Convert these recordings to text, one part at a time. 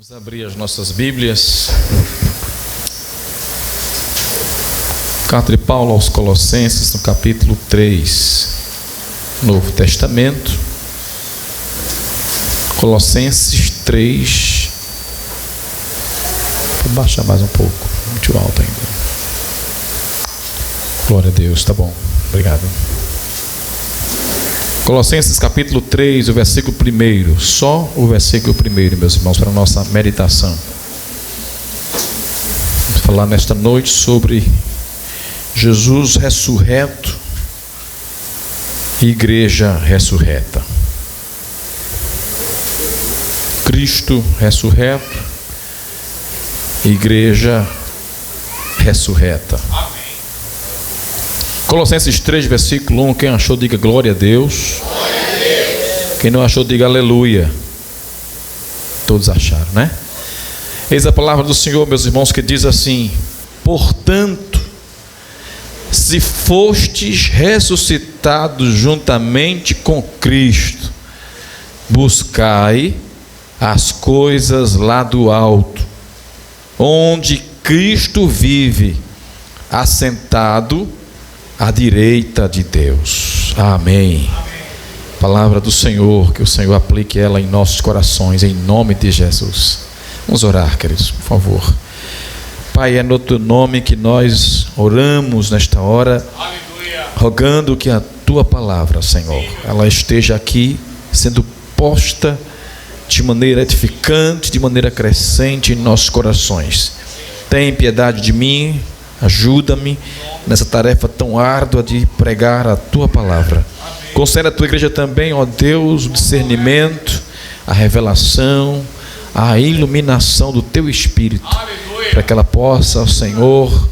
Vamos abrir as nossas Bíblias. Carta de Paulo aos Colossenses, no capítulo 3, Novo Testamento. Colossenses 3. Vou baixar mais um pouco, muito alto ainda. Glória a Deus, tá bom, obrigado. Colossenses capítulo 3, o versículo 1, só o versículo 1, meus irmãos, para a nossa meditação. Vamos falar nesta noite sobre Jesus ressurreto e igreja ressurreta. Cristo ressurreto, igreja ressurreta. Amém. Colossenses 3, versículo 1, quem achou diga glória a Deus. Glória a Deus. Quem não achou diga aleluia. Todos acharam, né? Eis a palavra do Senhor, meus irmãos, que diz assim: portanto, se fostes ressuscitados juntamente com Cristo, buscai as coisas lá do alto, onde Cristo vive, assentado à direita de Deus. Amém. Palavra do Senhor, que o Senhor aplique ela em nossos corações, em nome de Jesus. Vamos orar, queridos, por favor. Pai, é no teu nome que nós oramos nesta hora. Aleluia. Rogando que a tua palavra, Senhor, ela esteja aqui sendo posta de maneira edificante, de maneira crescente em nossos corações. Tem piedade de mim, ajuda-me nessa tarefa tão árdua de pregar a tua palavra. Concede à tua igreja também, ó Deus, o discernimento, a revelação, a iluminação do teu Espírito, para que ela possa, ó Senhor,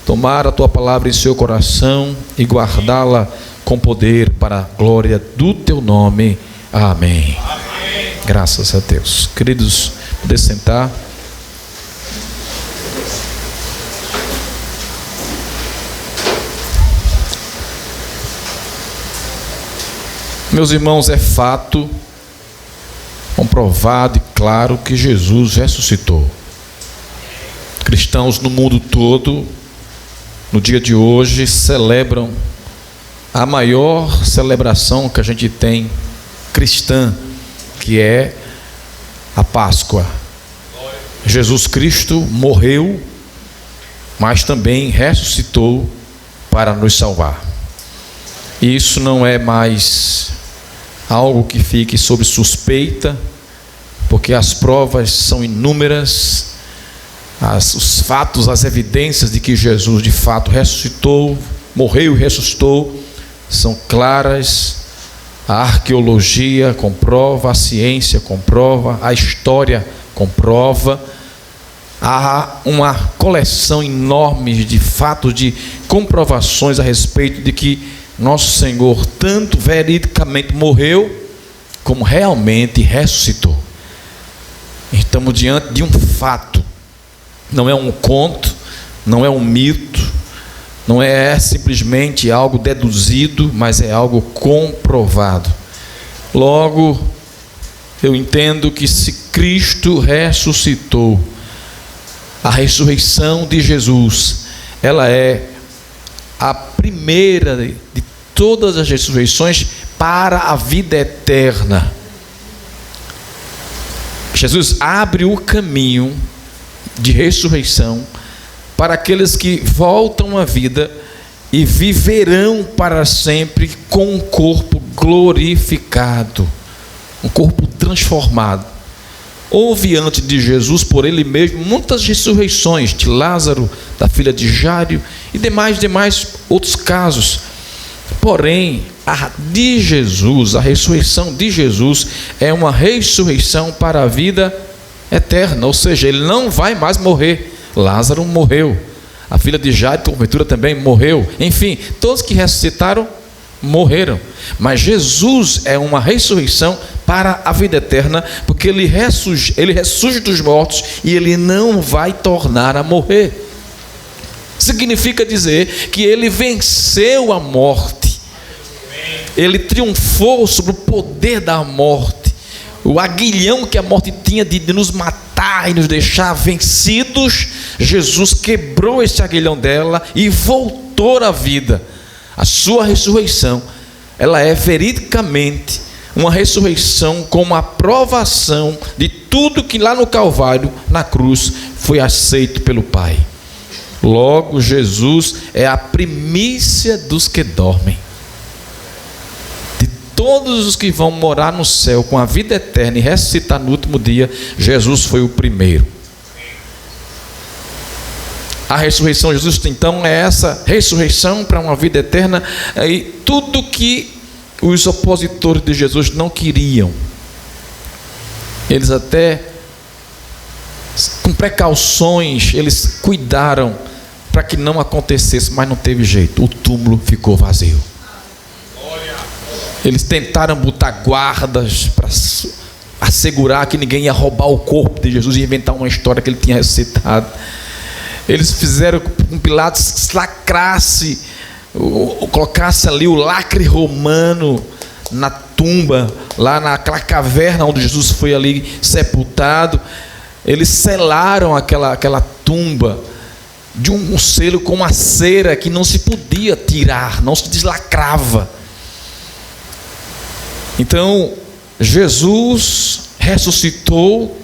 tomar a tua palavra em seu coração e guardá-la com poder para a glória do teu nome. Amém. Amém. Graças a Deus. Queridos, poder sentar. Meus irmãos, é fato comprovado e claro que Jesus ressuscitou. Cristãos no mundo todo, no dia de hoje, celebram a maior celebração que a gente tem cristã, que é a Páscoa. Jesus Cristo morreu, mas também ressuscitou para nos salvar. E isso não é mais algo que fique sob suspeita, porque as provas são inúmeras, os fatos, as evidências de que Jesus de fato ressuscitou, morreu e ressuscitou, são claras. A arqueologia comprova, a ciência comprova, a história comprova. Há uma coleção enorme de fatos, de comprovações a respeito de que nosso Senhor tanto veridicamente morreu, como realmente ressuscitou. Estamos diante de um fato, não é um conto, não é um mito, não é simplesmente algo deduzido, mas é algo comprovado. Logo, eu entendo que se Cristo ressuscitou, a ressurreição de Jesus, ela é a primeira de todas as ressurreições para a vida eterna. Jesus abre o caminho de ressurreição para aqueles que voltam à vida e viverão para sempre com um corpo glorificado, um corpo transformado. Houve antes de Jesus, por ele mesmo, muitas ressurreições de Lázaro, da filha de Jário e demais outros casos. Porém, a de Jesus, a ressurreição de Jesus é uma ressurreição para a vida eterna, ou seja, ele não vai mais morrer. Lázaro morreu, a filha de Jário, porventura, também morreu. Enfim, todos que ressuscitaram morreram, mas Jesus é uma ressurreição para a vida eterna, porque ele ressurge dos mortos e ele não vai tornar a morrer. Significa dizer que ele venceu a morte, ele triunfou sobre o poder da morte. o aguilhão que a morte tinha de nos matar e nos deixar vencidos, Jesus quebrou esse aguilhão dela e voltou à vida. A sua ressurreição, ela é veridicamente uma ressurreição com uma aprovação de tudo que lá no Calvário, na cruz, foi aceito pelo Pai. Logo, Jesus é a primícia dos que dormem. De todos os que vão morar no céu com a vida eterna e ressuscitar no último dia, Jesus foi o primeiro. A ressurreição de Jesus, então, é essa ressurreição para uma vida eterna. E tudo que os opositores de Jesus não queriam, eles até, com precauções, eles cuidaram para que não acontecesse, mas não teve jeito. O túmulo ficou vazio. Eles tentaram botar guardas para assegurar que ninguém ia roubar o corpo de Jesus e inventar uma história que ele tinha ressuscitado. Eles fizeram com Pilatos lacrasse, colocasse ali o lacre romano na tumba, lá naquela caverna onde Jesus foi ali sepultado. Eles selaram aquela tumba de um selo com uma cera que não se podia tirar, não se deslacrava. Então, Jesus ressuscitou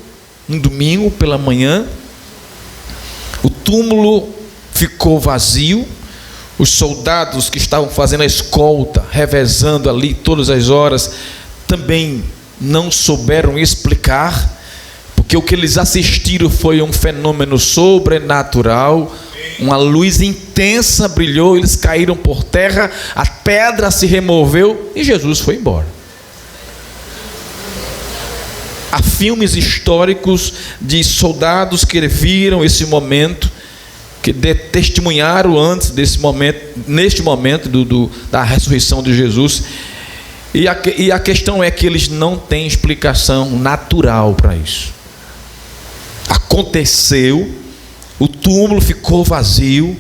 um domingo pela manhã, o túmulo ficou vazio, os soldados que estavam fazendo a escolta, revezando ali todas as horas, também não souberam explicar, porque o que eles assistiram foi um fenômeno sobrenatural. Uma luz intensa brilhou, eles caíram por terra, a pedra se removeu e Jesus foi embora. Há filmes históricos de soldados que viram esse momento, que testemunharam antes desse momento, neste momento da ressurreição de Jesus. E a questão é que eles não têm explicação natural para isso. Aconteceu, o túmulo ficou vazio,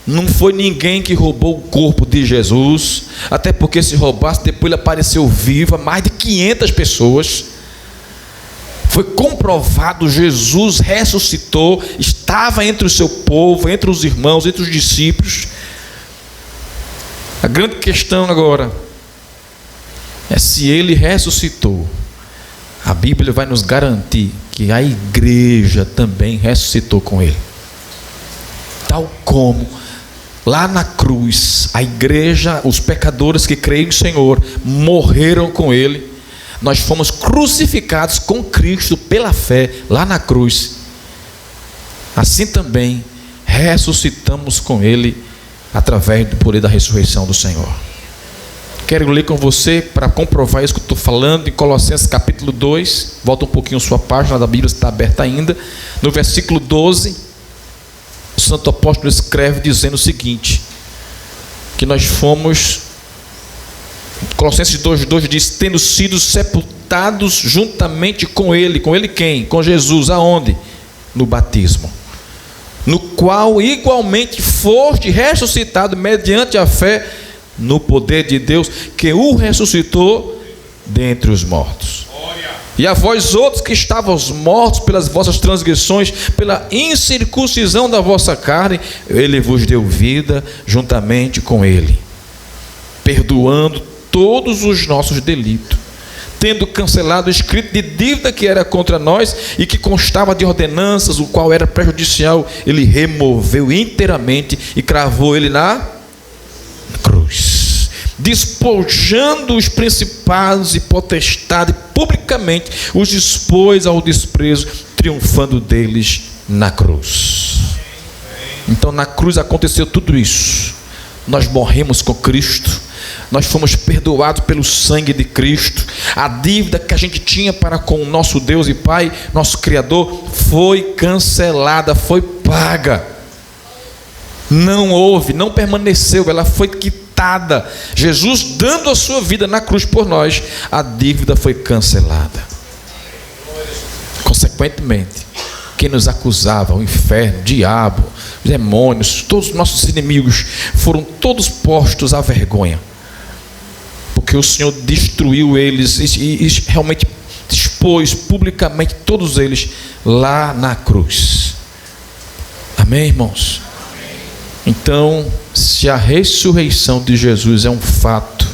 não foi ninguém que roubou o corpo de Jesus, até porque se roubasse, depois ele apareceu vivo, mais de 500 pessoas. Foi comprovado, Jesus ressuscitou, estava entre o seu povo, entre os irmãos, entre os discípulos. A grande questão agora é se ele ressuscitou. A Bíblia vai nos garantir que a igreja também ressuscitou com ele. Tal como lá na cruz, a igreja, os pecadores que creem no Senhor, morreram com ele. Nós fomos crucificados com Cristo pela fé lá na cruz. Assim também ressuscitamos com ele através do poder da ressurreição do Senhor. Quero ler com você para comprovar isso que eu estou falando em Colossenses capítulo 2. Volta um pouquinho a sua página da Bíblia, está aberta ainda. No versículo 12, o santo apóstolo escreve dizendo o seguinte: que nós fomos, Colossenses 2,2 diz: tendo sido sepultados juntamente com ele. Com ele quem? Com Jesus. Aonde? No batismo. No qual igualmente foste ressuscitado mediante a fé no poder de Deus, que o ressuscitou dentre os mortos. E a vós outros que estavais mortos pelas vossas transgressões, pela incircuncisão da vossa carne, ele vos deu vida juntamente com ele, perdoando todos os nossos delitos, tendo cancelado o escrito de dívida que era contra nós e que constava de ordenanças, o qual era prejudicial, ele removeu inteiramente e cravou ele na cruz, despojando os principados e potestades, publicamente os expôs ao desprezo, triunfando deles na cruz. Então na cruz aconteceu tudo isso. Nós morremos com Cristo, nós fomos perdoados pelo sangue de Cristo. A dívida que a gente tinha para com o nosso Deus e Pai, nosso Criador, foi cancelada, foi paga. Não houve, não permaneceu, ela foi quitada. Jesus dando a sua vida na cruz por nós, a dívida foi cancelada. Consequentemente, quem nos acusava, o inferno, o diabo, os demônios, todos os nossos inimigos, foram todos postos à vergonha, porque o Senhor destruiu eles e realmente expôs publicamente todos eles lá na cruz. Amém, irmãos? Então, se a ressurreição de Jesus é um fato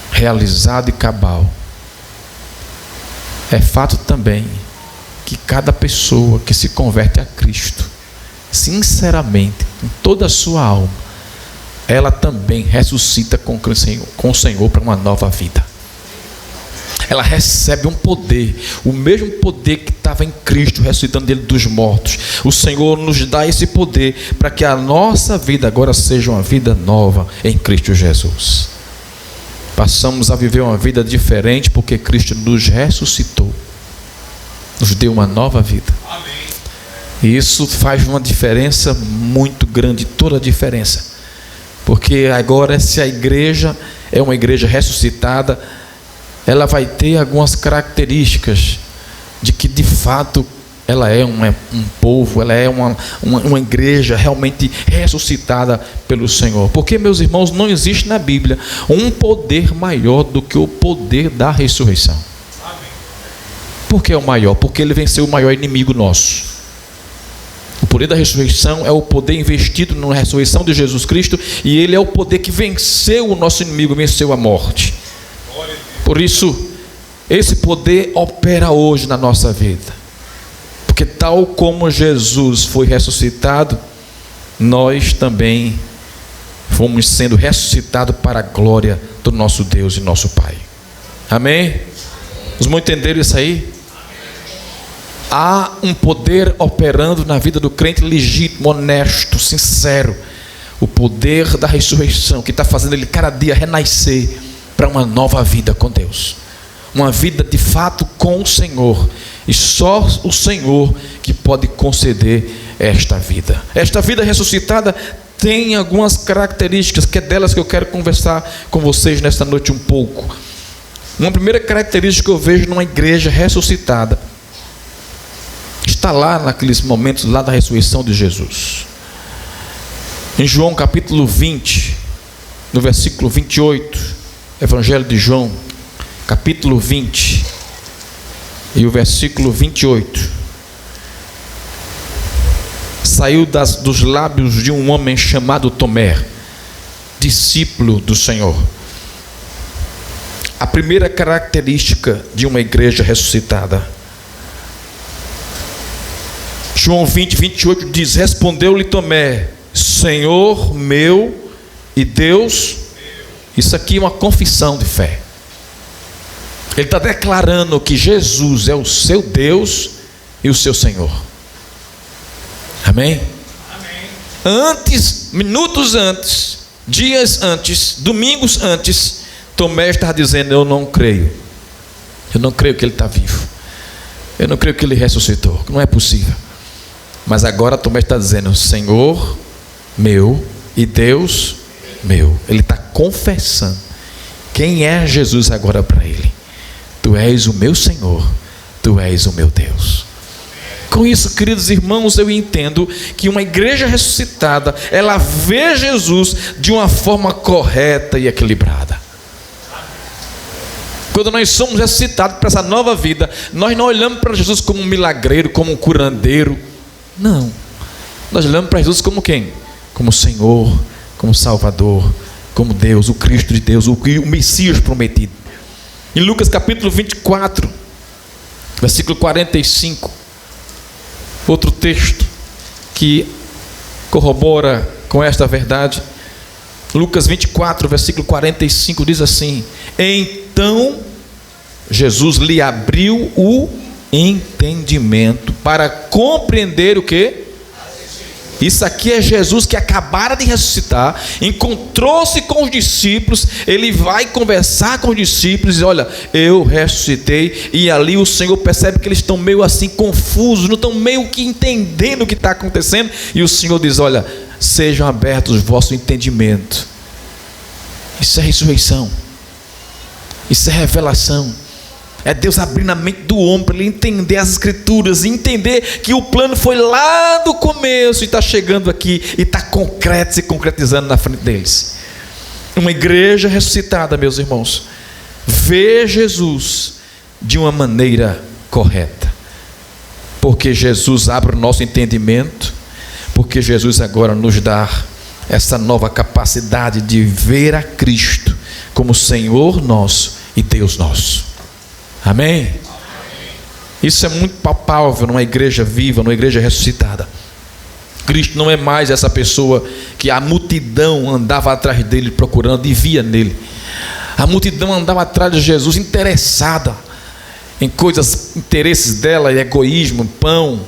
realizado e cabal, é fato também que cada pessoa que se converte a Cristo, sinceramente, com toda a sua alma, ela também ressuscita com o Senhor para uma nova vida. Ela recebe um poder, o mesmo poder que estava em Cristo, ressuscitando dele dos mortos. O Senhor nos dá esse poder para que a nossa vida agora seja uma vida nova em Cristo Jesus. Passamos a viver uma vida diferente porque Cristo nos ressuscitou, nos deu uma nova vida. Amém. E isso faz uma diferença muito grande, toda a diferença. Porque agora, se a igreja é uma igreja ressuscitada, ela vai ter algumas características de que de fato ela é um povo, ela é uma igreja realmente ressuscitada pelo Senhor. Porque, meus irmãos, não existe na Bíblia um poder maior do que o poder da ressurreição. Por que é o maior? Porque ele venceu o maior inimigo nosso. O poder da ressurreição é o poder investido na ressurreição de Jesus Cristo, e ele é o poder que venceu o nosso inimigo, venceu a morte. Por isso, esse poder opera hoje na nossa vida. Porque tal como Jesus foi ressuscitado, nós também fomos sendo ressuscitados para a glória do nosso Deus e nosso Pai. Amém? Os irmãos entenderam isso aí? Há um poder operando na vida do crente legítimo, honesto, sincero. O poder da ressurreição que está fazendo ele cada dia renascer para uma nova vida com Deus. Uma vida de fato com o Senhor. E só o Senhor que pode conceder esta vida. Esta vida ressuscitada tem algumas características, que é delas que eu quero conversar com vocês nesta noite um pouco. Uma primeira característica que eu vejo numa igreja ressuscitada está lá naqueles momentos lá da ressurreição de Jesus. Em João capítulo 20, no versículo 28, Evangelho de João, capítulo 20, e o versículo 28. Saiu dos lábios de um homem chamado Tomé, discípulo do Senhor. A primeira característica de uma igreja ressuscitada. João 20, 28 diz: respondeu-lhe Tomé, Senhor meu e Deus. Isso aqui é uma confissão de fé. Ele está declarando que Jesus é o seu Deus e o seu Senhor. Amém? Amém. Antes, minutos antes, dias antes, domingos antes, Tomé estava dizendo: eu não creio. Eu não creio que ele está vivo. Eu não creio que ele ressuscitou. Não é possível. Mas agora Tomé está dizendo: Senhor meu e Deus meu. Ele está confessando quem é Jesus agora para ele. Tu és o meu Senhor, tu és o meu Deus. Com isso, queridos irmãos, eu entendo que uma igreja ressuscitada, ela vê Jesus de uma forma correta e equilibrada. Quando nós somos ressuscitados para essa nova vida, nós não olhamos para Jesus como um milagreiro, como um curandeiro. Não. Nós olhamos para Jesus como quem? Como Senhor, como Salvador, como Deus, o Cristo de Deus, o Messias prometido. Em Lucas capítulo 24, versículo 45, outro texto que corrobora com esta verdade. Lucas 24, versículo 45 diz assim: então Jesus lhe abriu o entendimento para compreender o quê? Isso aqui é Jesus que acabara de ressuscitar, encontrou-se com os discípulos, ele vai conversar com os discípulos e diz: olha, eu ressuscitei. E ali o Senhor percebe que eles estão meio assim confusos, não estão meio que entendendo o que está acontecendo, e o Senhor diz: olha, sejam abertos os vossos entendimentos. Isso é ressurreição, isso é revelação. É Deus abrindo a mente do homem para ele entender as escrituras e entender que o plano foi lá do começo e está chegando aqui e está concreto, se concretizando na frente deles. Uma igreja ressuscitada, meus irmãos, vê Jesus de uma maneira correta. Porque Jesus abre o nosso entendimento, porque Jesus agora nos dá essa nova capacidade de ver a Cristo como Senhor nosso e Deus nosso. Amém? Isso é muito palpável numa igreja viva, numa igreja ressuscitada. Cristo não é mais essa pessoa que a multidão andava atrás dele procurando e via nele. A multidão andava atrás de Jesus interessada em coisas, interesses dela, egoísmo, pão,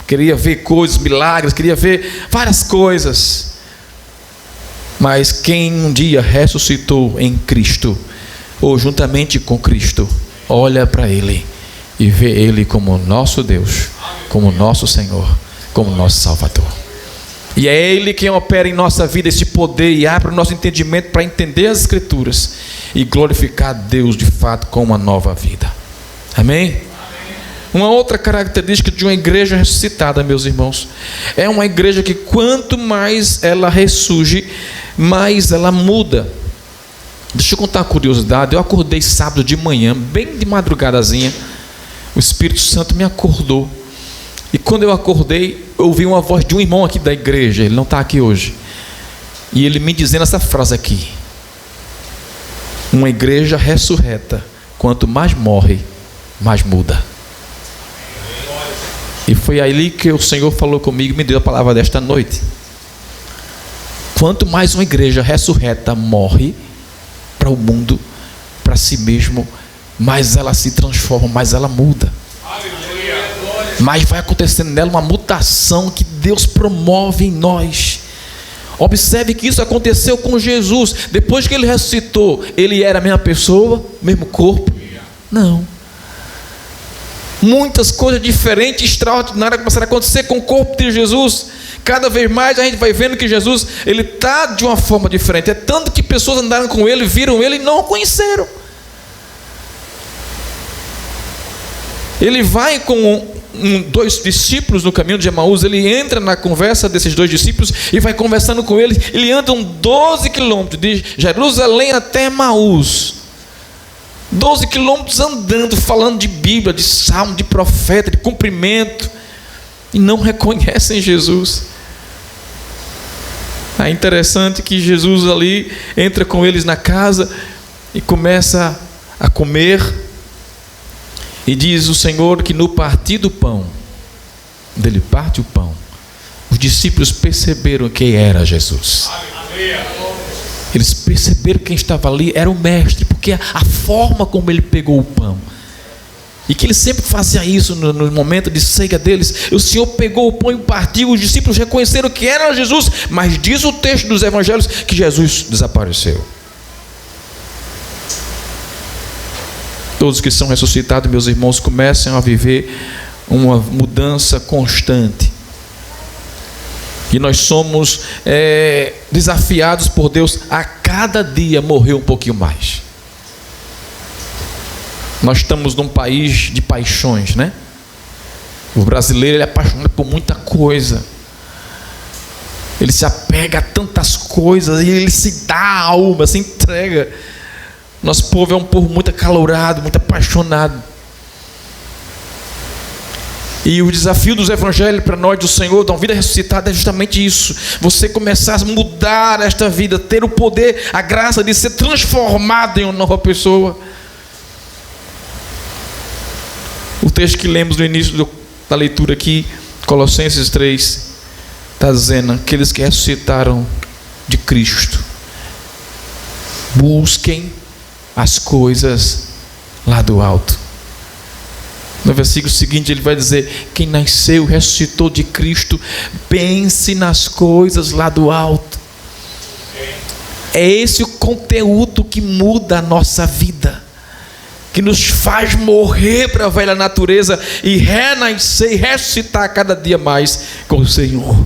queria ver coisas, milagres, queria ver várias coisas. Mas quem um dia ressuscitou em Cristo, ou juntamente com Cristo, olha para Ele e vê Ele como nosso Deus, como nosso Senhor, como nosso Salvador. E é Ele quem opera em nossa vida esse poder e abre o nosso entendimento para entender as Escrituras e glorificar a Deus de fato com uma nova vida. Amém? Uma outra característica de uma igreja ressuscitada, meus irmãos, é uma igreja que quanto mais ela ressurge, mais ela muda. Deixa eu contar uma curiosidade. Eu acordei sábado de manhã, bem de madrugadazinha. O Espírito Santo me acordou. E quando eu acordei, eu ouvi uma voz de um irmão aqui da igreja. Ele não está aqui hoje. E ele me dizendo essa frase aqui: uma igreja ressurreta, quanto mais morre, mais muda. E foi ali que o Senhor falou comigo e me deu a palavra desta noite. Quanto mais uma igreja ressurreta morre para o mundo, para si mesmo, mais ela se transforma, mais ela muda. Mas vai acontecendo nela uma mutação que Deus promove em nós. Observe que isso aconteceu com Jesus. Depois que Ele ressuscitou, Ele era a mesma pessoa, mesmo corpo? Não. Muitas coisas diferentes, extraordinárias começaram a acontecer com o corpo de Jesus. Cada vez mais a gente vai vendo que Jesus, Ele está de uma forma diferente. É tanto que pessoas andaram com Ele, viram Ele e não o conheceram. Ele vai com dois discípulos no caminho de Emaús. Ele entra na conversa desses dois discípulos e vai conversando com eles. Ele anda 12 quilômetros de Jerusalém até Emaús. 12 quilômetros andando, falando de Bíblia, de salmo, de profeta, de cumprimento, e não reconhecem Jesus. É interessante que Jesus ali entra com eles na casa e começa a comer, e diz o Senhor que no partir do pão, dele parte o pão, os discípulos perceberam quem era Jesus. Eles perceberam que quem estava ali era o mestre, porque a forma como ele pegou o pão, e que ele sempre fazia isso no momento de ceia deles. O Senhor pegou o pão e partiu. Os discípulos reconheceram que era Jesus, mas diz o texto dos evangelhos que Jesus desapareceu. Todos que são ressuscitados, meus irmãos, começam a viver uma mudança constante. E nós somos desafiados por Deus a cada dia morrer um pouquinho mais. Nós estamos num país de paixões, né? O brasileiro, ele é apaixonado por muita coisa. Ele se apega a tantas coisas e ele se dá a alma, se entrega. Nosso povo é um povo muito acalorado, muito apaixonado. E o desafio dos evangelhos para nós do Senhor, da vida ressuscitada, é justamente isso. Você começar a mudar esta vida, ter o poder, a graça de ser transformado em uma nova pessoa. O texto que lemos no início da leitura aqui, Colossenses 3, está dizendo: aqueles que ressuscitaram de Cristo, busquem as coisas lá do alto. No versículo seguinte ele vai dizer: quem nasceu, ressuscitou de Cristo, pense nas coisas lá do alto. É esse o conteúdo que muda a nossa vida, que nos faz morrer para a velha natureza e renascer e ressuscitar cada dia mais com o Senhor.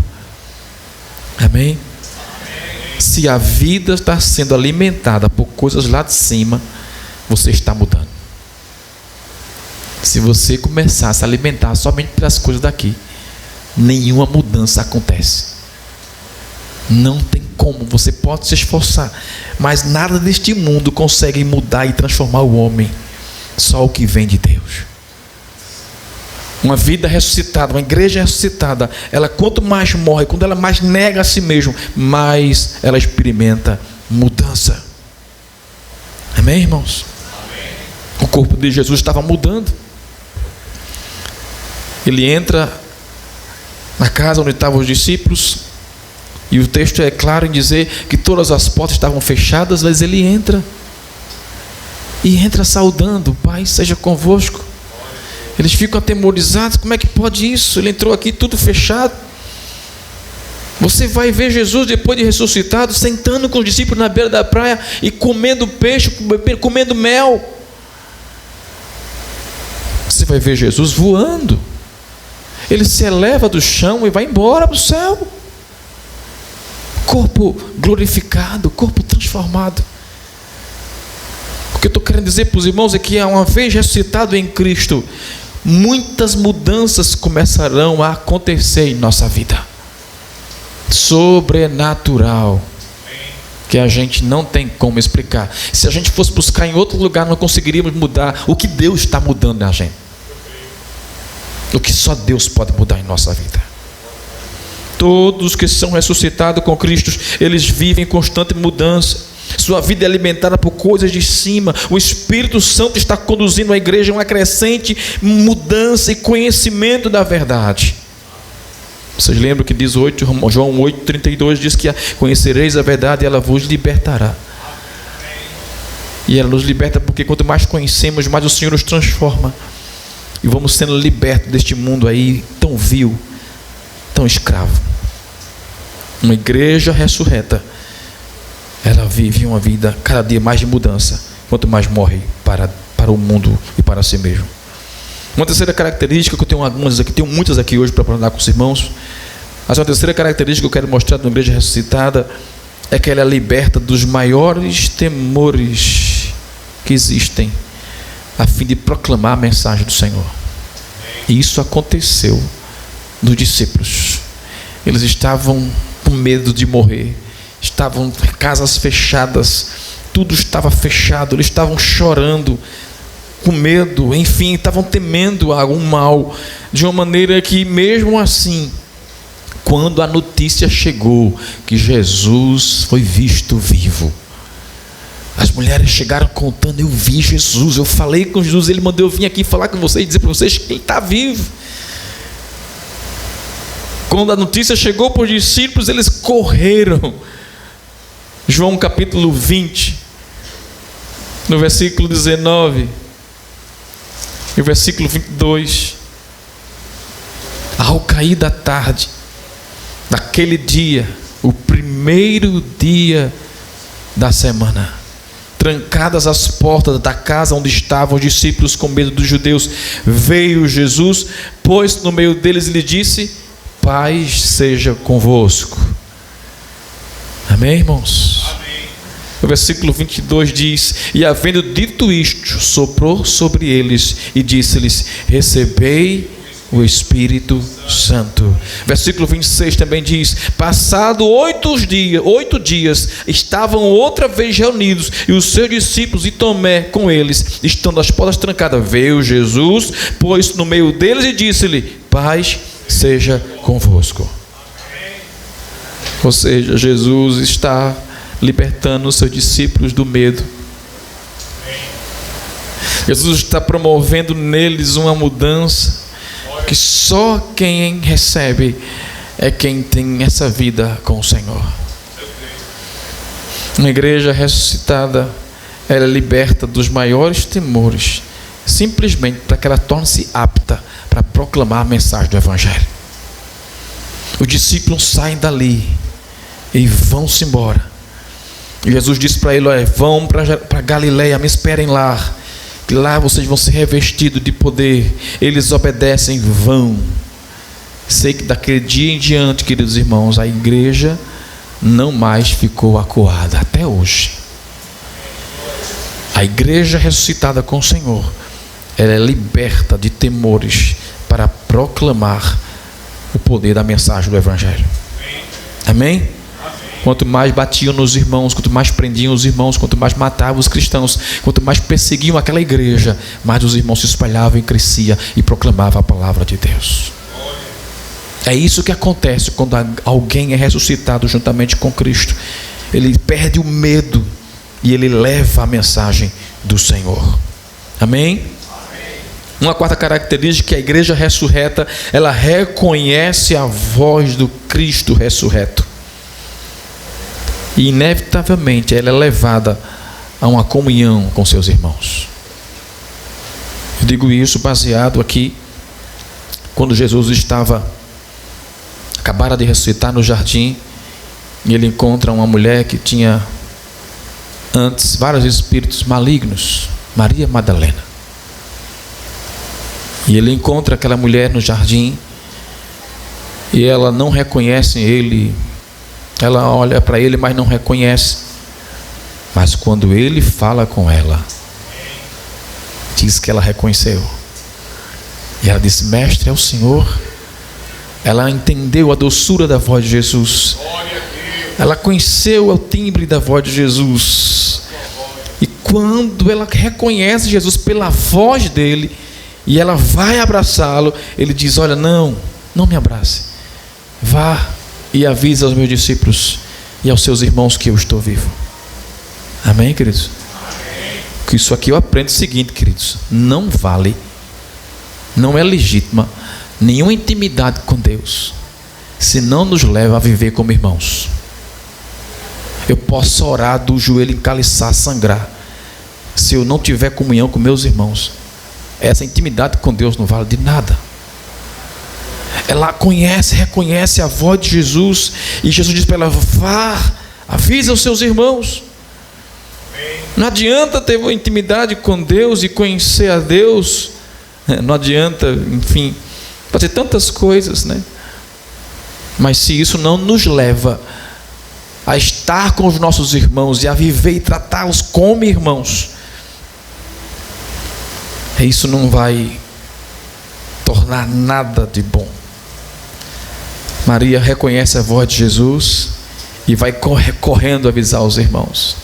Amém? Se a vida está sendo alimentada por coisas lá de cima, você está mudando. Se você começar a se alimentar somente pelas coisas daqui, nenhuma mudança acontece. Não tem como. Você pode se esforçar, mas nada deste mundo consegue mudar e transformar o homem. Só o que vem de Deus. Uma vida ressuscitada, uma igreja ressuscitada, ela quanto mais morre, quando ela mais nega a si mesma, mais ela experimenta mudança. Amém, irmãos? Amém. O corpo de Jesus estava mudando. Ele entra na casa onde estavam os discípulos, e o texto é claro em dizer que todas as portas estavam fechadas, mas ele entra, e entra saudando: Pai seja convosco. Eles ficam atemorizados: como é que pode isso? Ele entrou aqui tudo fechado. Você vai ver Jesus depois de ressuscitado sentando com os discípulos na beira da praia e comendo peixe, comendo mel. Você vai ver Jesus voando. Ele se eleva do chão e vai embora para o céu. Corpo glorificado, corpo transformado. O que eu estou querendo dizer para os irmãos é que, uma vez ressuscitado em Cristo, muitas mudanças começarão a acontecer em nossa vida. Sobrenatural, que a gente não tem como explicar. Se a gente fosse buscar em outro lugar, não conseguiríamos mudar o que Deus está mudando na gente. O que só Deus pode mudar em nossa vida. Todos que são ressuscitados com Cristo, eles vivem em constante mudança. Sua vida é alimentada por coisas de cima. O Espírito Santo está conduzindo a igreja a uma crescente mudança e conhecimento da verdade. Vocês lembram que diz João 8,32 diz que conhecereis a verdade e ela vos libertará. E ela nos liberta porque quanto mais conhecemos, mais o Senhor nos transforma. E vamos sendo libertos deste mundo aí tão vil, tão escravo. Uma igreja ressurreta, ela vive uma vida cada dia mais de mudança, quanto mais morre para o mundo e para si mesmo. Uma terceira característica, que eu tenho algumas aqui, tenho muitas aqui hoje para falar com os irmãos, mas uma terceira característica que eu quero mostrar de uma igreja ressuscitada é que ela é liberta dos maiores temores que existem, a fim de proclamar a mensagem do Senhor. E isso aconteceu nos discípulos. Eles estavam com medo de morrer, estavam casas fechadas, tudo estava fechado, eles estavam chorando, com medo, enfim, estavam temendo algum mal, de uma maneira que, mesmo assim, quando a notícia chegou que Jesus foi visto vivo, as mulheres chegaram contando: eu vi Jesus, eu falei com Jesus, ele mandou eu vir aqui falar com vocês e dizer para vocês que ele está vivo. Quando a notícia chegou para os discípulos, eles correram. João capítulo 20, no versículo 19 e o versículo 22. Ao cair da tarde, naquele dia, o primeiro dia da semana, trancadas as portas da casa onde estavam os discípulos com medo dos judeus, veio Jesus, pôs no meio deles e lhe disse: paz seja convosco. Amém, irmãos? Amém. O versículo 22 diz: e havendo dito isto, soprou sobre eles e disse-lhes: recebei o Espírito Santo. Versículo 26 também diz: passado 8 dias, estavam outra vez reunidos, e os seus discípulos e Tomé com eles, estando as portas trancadas. Veio Jesus, pôs no meio deles e disse-lhe: paz seja convosco. Ou seja, Jesus está libertando os seus discípulos do medo. Jesus está promovendo neles uma mudança que só quem recebe é quem tem essa vida com o Senhor. Uma igreja ressuscitada, ela é liberta dos maiores temores, simplesmente para que ela torne-se apta para proclamar a mensagem do Evangelho. Os discípulos saem dali e vão-se embora. E Jesus disse para eles: vão para Galileia, me esperem lá, que lá vocês vão ser revestidos de poder. Eles obedecem, vão. Sei que daquele dia em diante, queridos irmãos, a igreja não mais ficou acuada até hoje. A igreja ressuscitada com o Senhor, ela é liberta de temores para proclamar o poder da mensagem do Evangelho. Amém? Quanto mais batiam nos irmãos, quanto mais prendiam os irmãos, quanto mais matavam os cristãos, quanto mais perseguiam aquela igreja, mais os irmãos se espalhavam e cresciam e proclamavam a palavra de Deus. É isso que acontece quando alguém é ressuscitado juntamente com Cristo. Ele perde o medo e ele leva a mensagem do Senhor. Amém? Uma quarta característica é que a igreja ressurreta, ela reconhece a voz do Cristo ressurreto. E inevitavelmente ela é levada a uma comunhão com seus irmãos. Eu digo isso baseado aqui, quando Jesus acabara de ressuscitar no jardim, e ele encontra uma mulher que tinha antes vários espíritos malignos, Maria Madalena. E ele encontra aquela mulher no jardim, e ela não reconhece ele. Ela olha para ele, mas não reconhece. Mas quando ele fala com ela, diz que ela reconheceu. E ela disse: mestre, é o Senhor. Ela entendeu a doçura da voz de Jesus. Ela conheceu o timbre da voz de Jesus. E quando ela reconhece Jesus pela voz dele, e ela vai abraçá-lo, ele diz: olha, não me abrace. Vá e avisa aos meus discípulos e aos seus irmãos que eu estou vivo. Amém, queridos? Amém. Que isso aqui eu aprendo o seguinte, queridos: não vale, não é legítima nenhuma intimidade com Deus se não nos leva a viver como irmãos. Eu posso orar do joelho encaliçar, sangrar, se eu não tiver comunhão com meus irmãos, essa intimidade com Deus não vale de nada. Ela reconhece a voz de Jesus, e Jesus diz para ela: vá, avisa os seus irmãos. Não adianta ter uma intimidade com Deus e conhecer a Deus, não adianta, enfim, fazer tantas coisas, né? Mas se isso não nos leva a estar com os nossos irmãos e a viver e tratá-los como irmãos, isso não vai tornar nada de bom. Maria reconhece a voz de Jesus e vai correndo avisar os irmãos.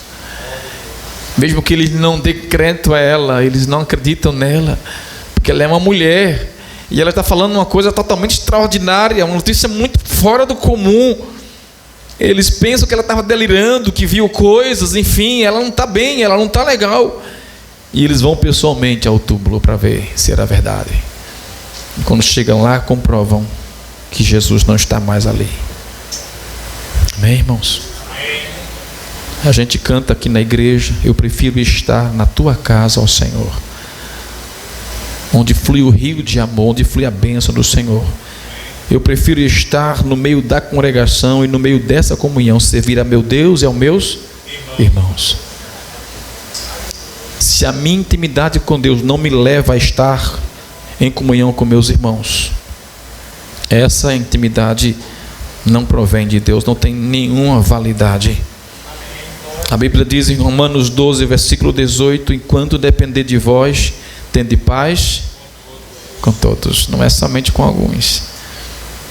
Mesmo que eles não dêem crédito a ela, eles não acreditam nela, porque ela é uma mulher e ela está falando uma coisa totalmente extraordinária, uma notícia muito fora do comum. Eles pensam que ela estava delirando, que viu coisas, enfim, ela não está bem, ela não está legal. E eles vão pessoalmente ao túmulo para ver se era verdade. E quando chegam lá, comprovam que Jesus não está mais ali. Amém, irmãos? A gente canta aqui na igreja: eu prefiro estar na tua casa, ó Senhor, onde flui o rio de amor, onde flui a bênção do Senhor. Eu prefiro estar no meio da congregação e no meio dessa comunhão, servir a meu Deus e aos meus irmãos. Se a minha intimidade com Deus não me leva a estar em comunhão com meus irmãos, essa intimidade não provém de Deus, não tem nenhuma validade. A Bíblia diz em Romanos 12, versículo 18: enquanto depender de vós, tende paz com todos. Não é somente com alguns.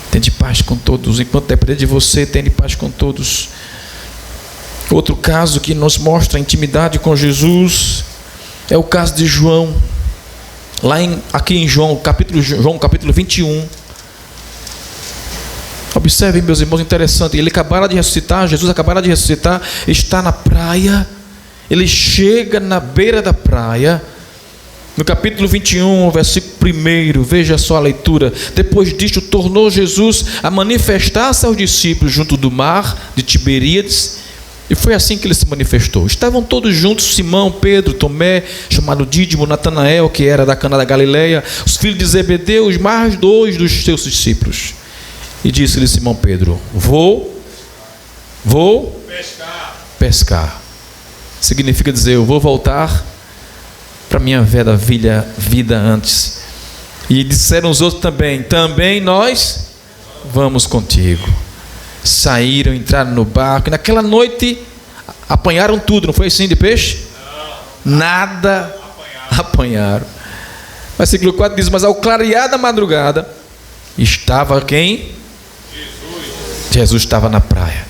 Tende paz com todos. Enquanto depender de você, tende paz com todos. Outro caso que nos mostra a intimidade com Jesus é o caso de João. Aqui em João capítulo 21. Observem, meus irmãos, interessante. Ele acabara de ressuscitar, Jesus acabara de ressuscitar, está na praia. Ele chega na beira da praia. No capítulo 21, versículo 1, veja só a leitura. Depois disto, tornou Jesus a manifestar-se aos discípulos junto do mar de Tiberíades. E foi assim que ele se manifestou. Estavam todos juntos: Simão, Pedro, Tomé, chamado Dídimo, Natanael, que era da Cana da Galileia, os filhos de Zebedeu, os mais dois dos seus discípulos. E disse-lhe Simão Pedro: vou pescar. Significa dizer: eu vou voltar para minha vida antes. E disseram os outros também nós vamos contigo. Saíram, entraram no barco, e naquela noite apanharam tudo. Não foi assim de peixe? Não. Nada apanharam. Versículo 4 diz: mas ao clarear da madrugada, estava quem? Jesus estava na praia.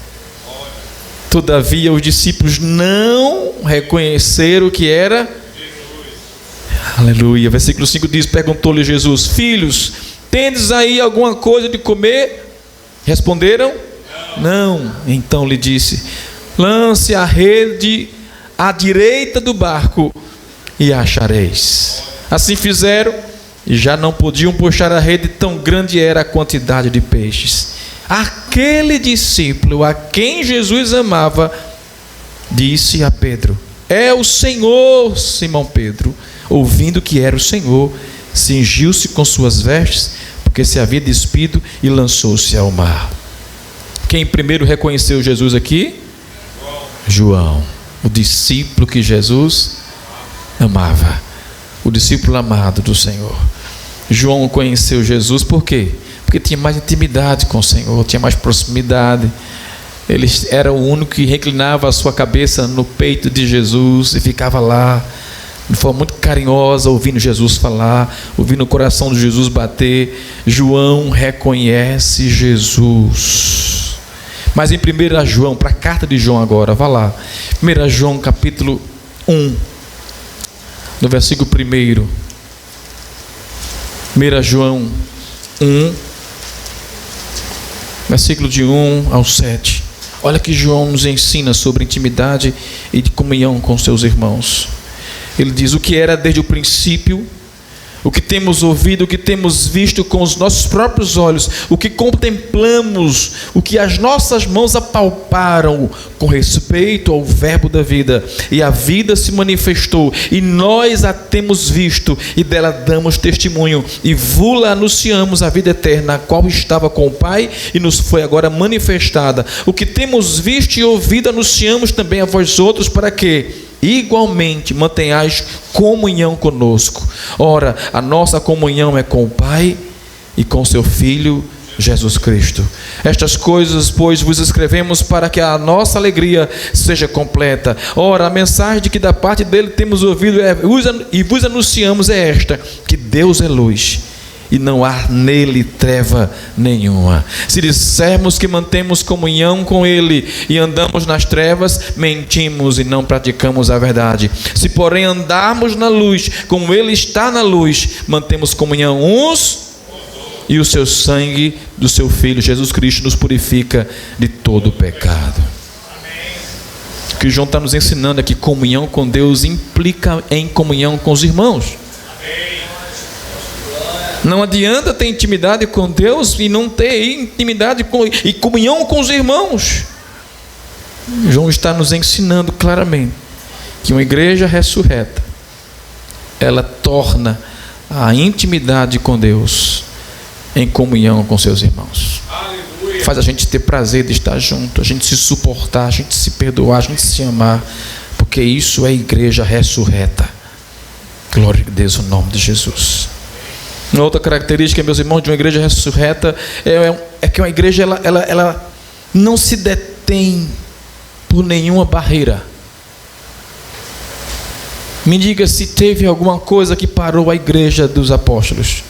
Todavia os discípulos não reconheceram que era Jesus. Aleluia. Versículo 5 diz: perguntou-lhe Jesus: filhos, tendes aí alguma coisa de comer? Responderam: não. Então lhe disse: lance a rede à direita do barco e achareis. Assim fizeram, e já não podiam puxar a rede, tão grande era a quantidade de peixes. Aquele discípulo a quem Jesus amava disse a Pedro: é o Senhor. Simão Pedro, ouvindo que era o Senhor, cingiu-se com suas vestes, porque se havia despido, e lançou-se ao mar. Quem primeiro reconheceu Jesus aqui? João, o discípulo que Jesus amava, o discípulo amado do Senhor. João conheceu Jesus por quê? Porque tinha mais intimidade com o Senhor, tinha mais proximidade. Ele era o único que reclinava a sua cabeça no peito de Jesus e ficava lá de forma muito carinhosa, ouvindo Jesus falar, ouvindo o coração de Jesus bater. João reconhece Jesus. Mas em 1 João, para a carta de João agora, vá lá, 1 João capítulo 1, no versículo 1, 1 João 1, versículo de 1 ao 7. Olha que João nos ensina sobre intimidade e de comunhão com seus irmãos. Ele diz: o que era desde o princípio, o que temos ouvido, o que temos visto com os nossos próprios olhos, o que contemplamos, o que as nossas mãos apalparam com respeito ao verbo da vida. E a vida se manifestou, e nós a temos visto, e dela damos testemunho, e vula anunciamos a vida eterna, a qual estava com o Pai, e nos foi agora manifestada. O que temos visto e ouvido anunciamos também a vós outros, para que igualmente mantenhais comunhão conosco. Ora, a nossa comunhão é com o Pai e com seu Filho Jesus Cristo. Estas coisas, pois, vos escrevemos para que a nossa alegria seja completa. Ora, a mensagem de que da parte dele temos ouvido e vos anunciamos é esta: que Deus é luz, e não há nele treva nenhuma. Se dissermos que mantemos comunhão com ele e andamos nas trevas, mentimos e não praticamos a verdade. Se porém andarmos na luz, como ele está na luz, mantemos comunhão uns, e o seu sangue do seu Filho Jesus Cristo nos purifica de todo o pecado. O que João está nos ensinando é que comunhão com Deus implica em comunhão com os irmãos. Não adianta ter intimidade com Deus e não ter intimidade e comunhão com os irmãos. João está nos ensinando claramente que uma igreja ressurreta, ela torna a intimidade com Deus em comunhão com seus irmãos. Aleluia. Faz a gente ter prazer de estar junto, a gente se suportar, a gente se perdoar, a gente se amar, porque isso é igreja ressurreta. Glória a Deus, no nome de Jesus. Uma outra característica, meus irmãos, de uma igreja ressurreta é que uma igreja ela não se detém por nenhuma barreira. Me diga se teve alguma coisa que parou a igreja dos apóstolos.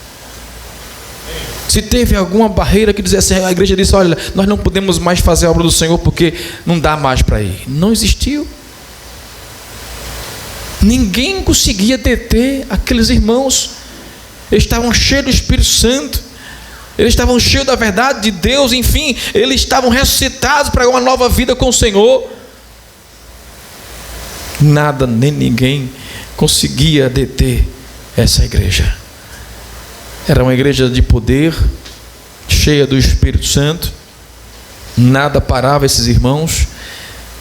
Se teve alguma barreira que dissesse, a igreja disse: olha, nós não podemos mais fazer a obra do Senhor porque não dá mais para ir. Não existiu. Ninguém conseguia deter aqueles irmãos. Eles estavam cheios do Espírito Santo, eles estavam cheios da verdade de Deus, enfim, eles estavam ressuscitados para uma nova vida com o Senhor. Nada nem ninguém conseguia deter essa igreja. Era uma igreja de poder, cheia do Espírito Santo. Nada parava esses irmãos,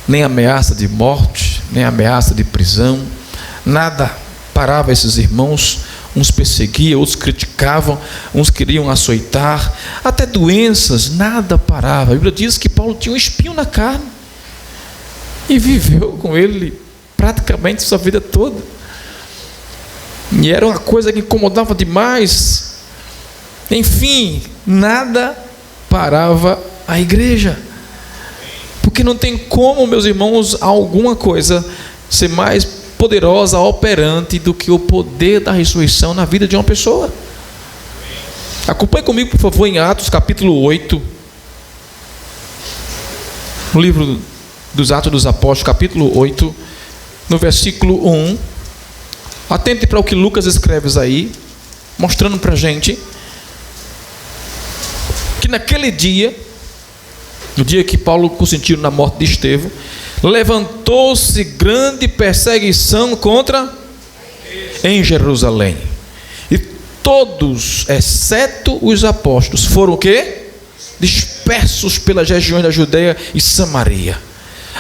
nem ameaça de morte, nem ameaça de prisão. Nada parava esses irmãos. Uns perseguiam, outros criticavam, uns queriam açoitar, até doenças, nada parava. A Bíblia diz que Paulo tinha um espinho na carne e viveu com ele praticamente sua vida toda, e era uma coisa que incomodava demais. Enfim, nada parava a igreja, porque não tem como, meus irmãos, alguma coisa ser mais poderosa, operante do que o poder da ressurreição na vida de uma pessoa. Acompanhe comigo, por favor, em Atos capítulo 8, no livro dos Atos dos Apóstolos, capítulo 8, no versículo 1. Atente para o que Lucas escreve aí, mostrando para a gente que naquele dia, no dia que Paulo consentiu na morte de Estevão, levantou-se grande perseguição em Jerusalém. E todos, exceto os apóstolos, foram o quê? Dispersos pelas regiões da Judeia e Samaria.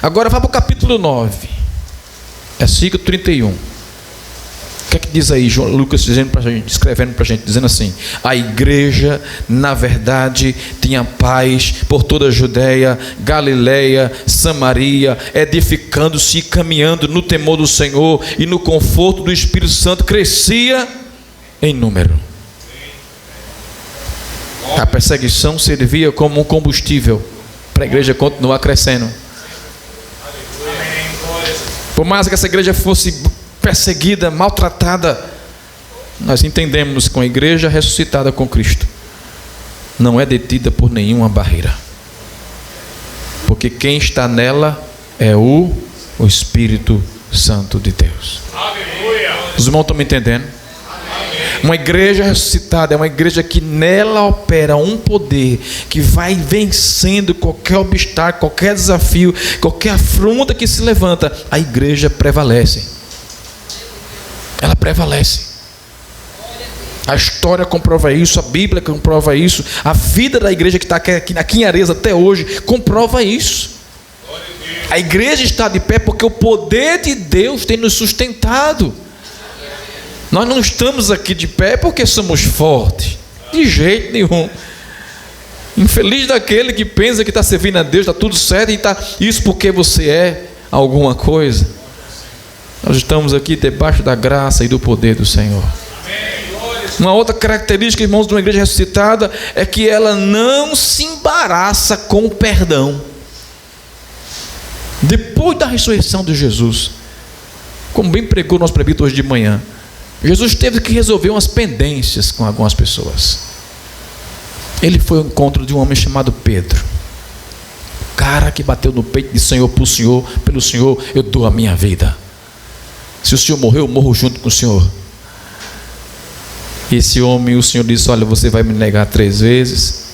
Agora vá para o capítulo 9, versículo 31. O que é que diz aí Lucas dizendo pra gente, escrevendo para a gente, dizendo assim: a igreja, na verdade, tinha paz por toda a Judeia, Galileia, Samaria, edificando-se e caminhando no temor do Senhor e no conforto do Espírito Santo, crescia em número. A perseguição servia como um combustível para a igreja continuar crescendo. Por mais que essa igreja fosse perseguida, maltratada, nós entendemos que a igreja ressuscitada com Cristo não é detida por nenhuma barreira, porque quem está nela é o Espírito Santo de Deus. Aleluia. Os irmãos estão me entendendo? Uma igreja ressuscitada é uma igreja que nela opera um poder que vai vencendo qualquer obstáculo, qualquer desafio, qualquer afronta que se levanta. A igreja prevalece. Ela prevalece. A história comprova isso, a Bíblia comprova isso, a vida da igreja que está aqui em Arezzo até hoje comprova isso. A igreja está de pé porque o poder de Deus tem nos sustentado. Nós não estamos aqui de pé porque somos fortes, de jeito nenhum. Infeliz daquele que pensa que está servindo a Deus, está tudo certo, e está isso porque você é alguma coisa. Nós estamos aqui debaixo da graça e do poder do Senhor. Uma outra característica, irmãos, de uma igreja ressuscitada é que ela não se embaraça com o perdão. Depois da ressurreição de Jesus, como bem pregou nosso presbítero hoje de manhã, Jesus teve que resolver umas pendências com algumas pessoas. Ele foi ao encontro de um homem chamado Pedro, o cara que bateu no peito e disse: Senhor, por Senhor, pelo Senhor eu dou a minha vida. Se o Senhor morreu, eu morro junto com o Senhor. E esse homem, o Senhor disse: olha, você vai me negar 3 vezes.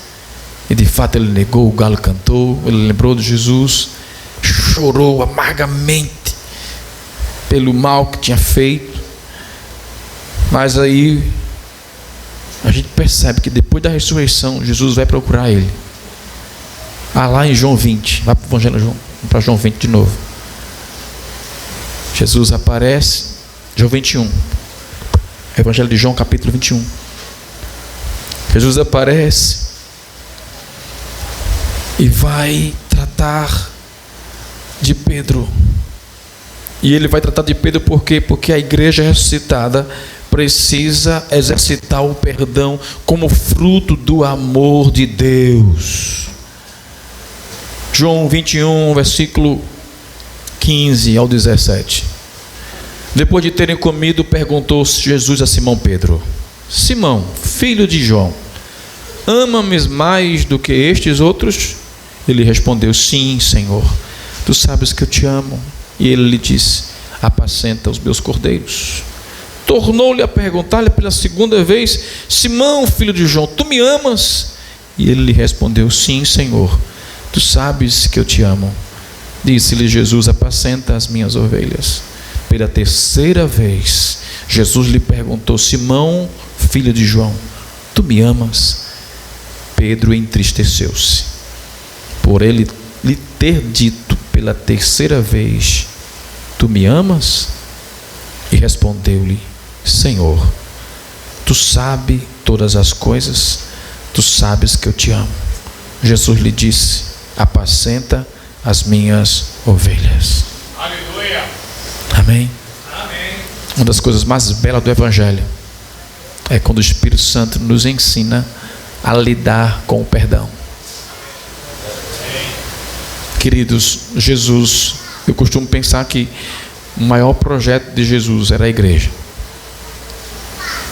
E de fato ele negou, o galo cantou, ele lembrou de Jesus, chorou amargamente pelo mal que tinha feito. Mas aí a gente percebe que depois da ressurreição, Jesus vai procurar ele. Lá em João 20, vai para o Evangelho para João 20 de novo. Jesus aparece, João 21, Evangelho de João, capítulo 21. Jesus aparece e vai tratar de Pedro. E ele vai tratar de Pedro por quê? Porque a igreja ressuscitada precisa exercitar o perdão como fruto do amor de Deus. João 21, versículo 15 ao 17. Depois de terem comido, perguntou Jesus a Simão Pedro: Simão, filho de João, ama-me mais do que estes outros? Ele respondeu: sim, Senhor, tu sabes que eu te amo. E ele lhe disse: apacenta os meus cordeiros. Tornou-lhe a perguntar-lhe pela segunda vez: Simão, filho de João, tu me amas? E ele lhe respondeu: sim, Senhor, tu sabes que eu te amo. Disse-lhe Jesus: apacenta as minhas ovelhas. Pela terceira vez, Jesus lhe perguntou: Simão, filho de João, tu me amas? Pedro entristeceu-se por ele lhe ter dito pela terceira vez: tu me amas? E respondeu-lhe: Senhor, tu sabes todas as coisas, tu sabes que eu te amo. Jesus lhe disse: apacenta as minhas ovelhas. Aleluia. Amém. Amém. Uma das coisas mais belas do Evangelho é quando o Espírito Santo nos ensina a lidar com o perdão. Queridos, Jesus, eu costumo pensar que o maior projeto de Jesus era a igreja.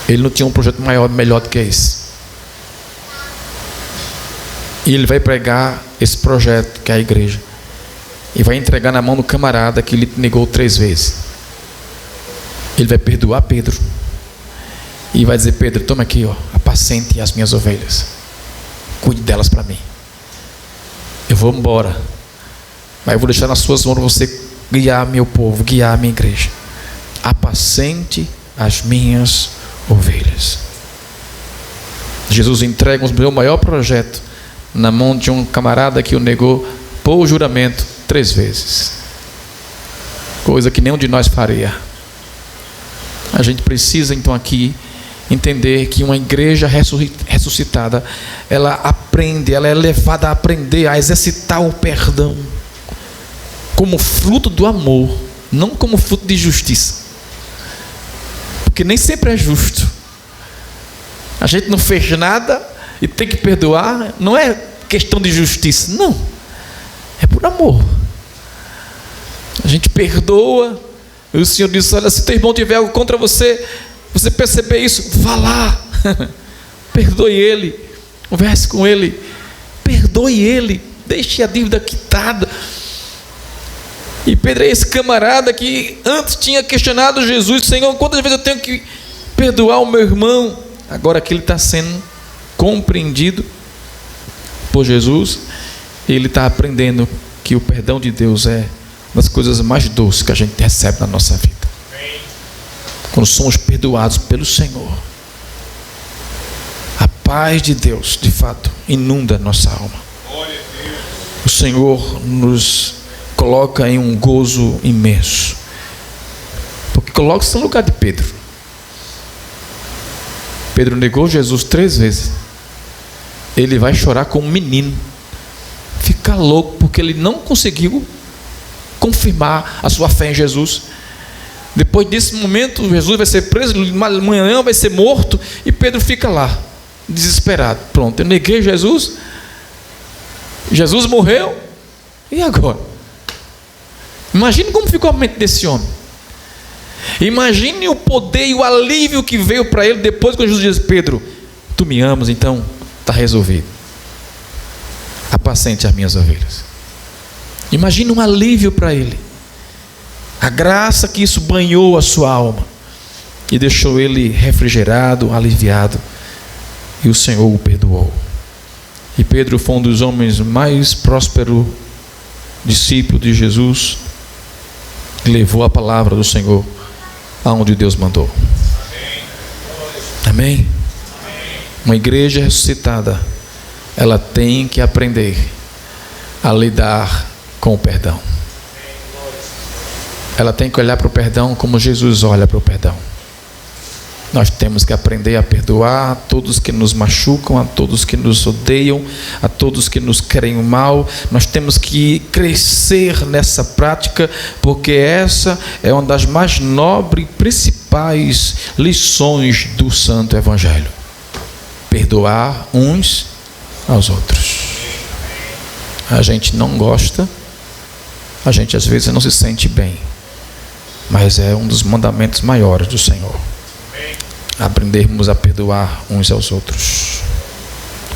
Ele não tinha um projeto maior, melhor do que esse. E ele vai pregar esse projeto que é a igreja. e vai entregar na mão do camarada que lhe negou 3 vezes. Ele vai perdoar Pedro e vai dizer: Pedro, toma aqui, ó, apacente as minhas ovelhas, cuide delas para mim. Eu vou embora, mas eu vou deixar nas suas mãos você guiar meu povo, guiar a minha igreja. Apacente as minhas ovelhas. Jesus entrega o meu maior projeto na mão de um camarada que o negou por juramento 3 vezes, coisa que nenhum de nós faria. A gente precisa então aqui entender que uma igreja ressuscitada, ela aprende, ela é levada a aprender, a exercitar o perdão como fruto do amor, não como fruto de justiça, porque nem sempre é justo. A gente não fez nada e tem que perdoar, não é questão de justiça, não, é por amor. A gente perdoa. E o Senhor disse: olha, se teu irmão tiver algo contra você, você perceber isso, vá lá, perdoe ele, converse com ele, perdoe ele, deixe a dívida quitada. E Pedro é esse camarada que antes tinha questionado Jesus: Senhor, quantas vezes eu tenho que perdoar o meu irmão? Agora que ele está sendo compreendido por Jesus, ele está aprendendo que o perdão de Deus é uma das coisas mais doces que a gente recebe na nossa vida. Quando somos perdoados pelo Senhor, a paz de Deus de fato inunda a nossa alma. O Senhor nos coloca em um gozo imenso, porque coloca-se no lugar de Pedro. Pedro negou Jesus 3 vezes. Ele vai chorar como um menino, fica louco porque ele não conseguiu confirmar a sua fé em Jesus. Depois desse momento, Jesus vai ser preso, amanhã vai ser morto, e Pedro fica lá desesperado. Pronto, eu neguei Jesus, Jesus morreu, e agora? Imagine como ficou a mente desse homem. Imagine o poder e o alívio que veio para ele depois, quando Jesus diz: Pedro, tu me amas, então está resolvido, apacente as minhas ovelhas. Imagine um alívio para ele, a graça que isso banhou a sua alma e deixou ele refrigerado, aliviado, e o Senhor o perdoou. E Pedro foi um dos homens mais prósperos, discípulo de Jesus, que levou a palavra do Senhor aonde Deus mandou. Amém? Uma igreja ressuscitada, ela tem que aprender a lidar com o perdão. Ela tem que olhar para o perdão como Jesus olha para o perdão. Nós temos que aprender a perdoar a todos que nos machucam, a todos que nos odeiam, a todos que nos querem o mal. Nós temos que crescer nessa prática, porque essa é uma das mais nobres e principais lições do Santo Evangelho: perdoar uns aos outros. A gente não gosta, a gente às vezes não se sente bem, mas é um dos mandamentos maiores do Senhor, aprendermos a perdoar uns aos outros.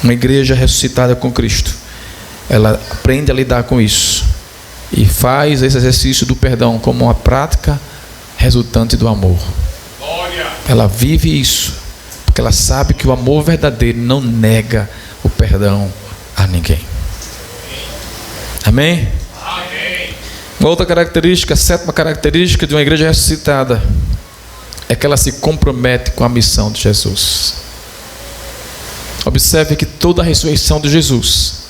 Uma igreja ressuscitada com Cristo, ela aprende a lidar com isso e faz esse exercício do perdão como uma prática resultante do amor. Ela vive isso, porque ela sabe que o amor verdadeiro não nega o perdão a ninguém. Amém? Uma outra característica, a 7ª característica de uma igreja ressuscitada, é que ela se compromete com a missão de Jesus. Observe que toda a ressurreição de Jesus,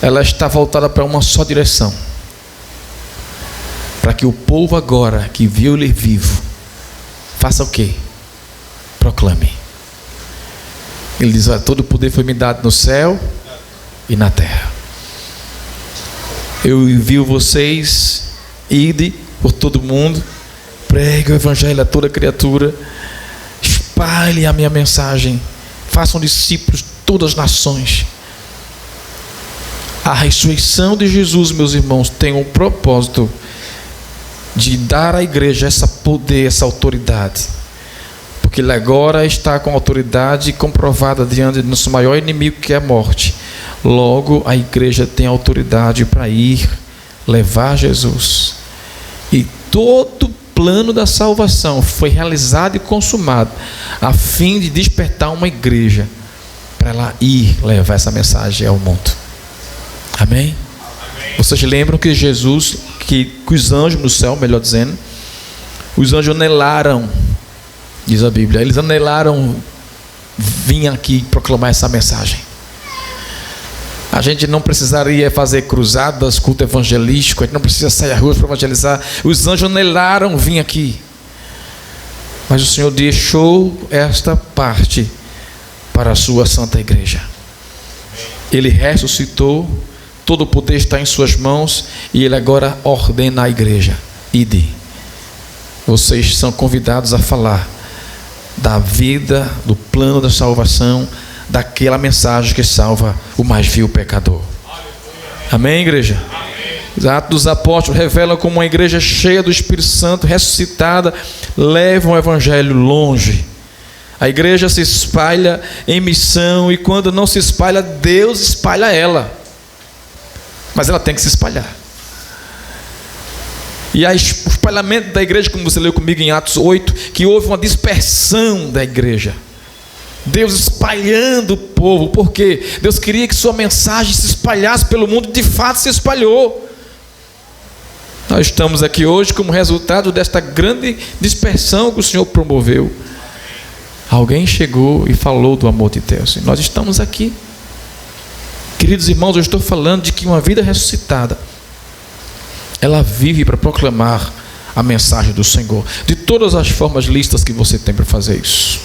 ela está voltada para uma só direção: para que o povo agora que viu ele vivo faça o quê? Proclame. Ele diz: olha, todo o poder foi me dado no céu e na terra. Eu envio vocês, ide por todo mundo, pregue o evangelho a toda criatura, espalhe a minha mensagem, façam discípulos de todas as nações. A ressurreição de Jesus, meus irmãos, tem o propósito de dar à igreja esse poder, essa autoridade, porque ele agora está com autoridade comprovada diante do nosso maior inimigo, que é a morte. Logo, a igreja tem autoridade para ir levar Jesus. E todo o plano da salvação foi realizado e consumado a fim de despertar uma igreja para ela ir levar essa mensagem ao mundo. Amém? Vocês lembram que Jesus, que os anjos no céu, melhor dizendo, os anjos anelaram, diz a Bíblia, eles anelaram vir aqui proclamar essa mensagem. A gente não precisaria fazer cruzadas, culto evangelístico, a gente não precisa sair à rua para evangelizar. Os anjos anelaram vir aqui, mas o Senhor deixou esta parte para a sua santa igreja. Ele ressuscitou, todo o poder está em suas mãos, e Ele agora ordena à igreja: ide. Vocês são convidados a falar da vida, do plano da salvação, daquela mensagem que salva o mais vil pecador. Amém, igreja? Amém. Os Atos dos Apóstolos revelam como uma igreja cheia do Espírito Santo, ressuscitada, leva o evangelho longe. A igreja se espalha em missão, e quando não se espalha, Deus espalha ela. Mas ela tem que se espalhar. E o espalhamento da igreja, como você leu comigo em Atos 8, que houve uma dispersão da igreja. Deus espalhando o povo, porque Deus queria que sua mensagem se espalhasse pelo mundo, de fato se espalhou. Nós estamos aqui hoje como resultado desta grande dispersão que o Senhor promoveu. Alguém chegou e falou do amor de Deus, e nós estamos aqui. Queridos irmãos, eu estou falando de que uma vida ressuscitada, ela vive para proclamar a mensagem do Senhor, de todas as formas listas que você tem para fazer isso.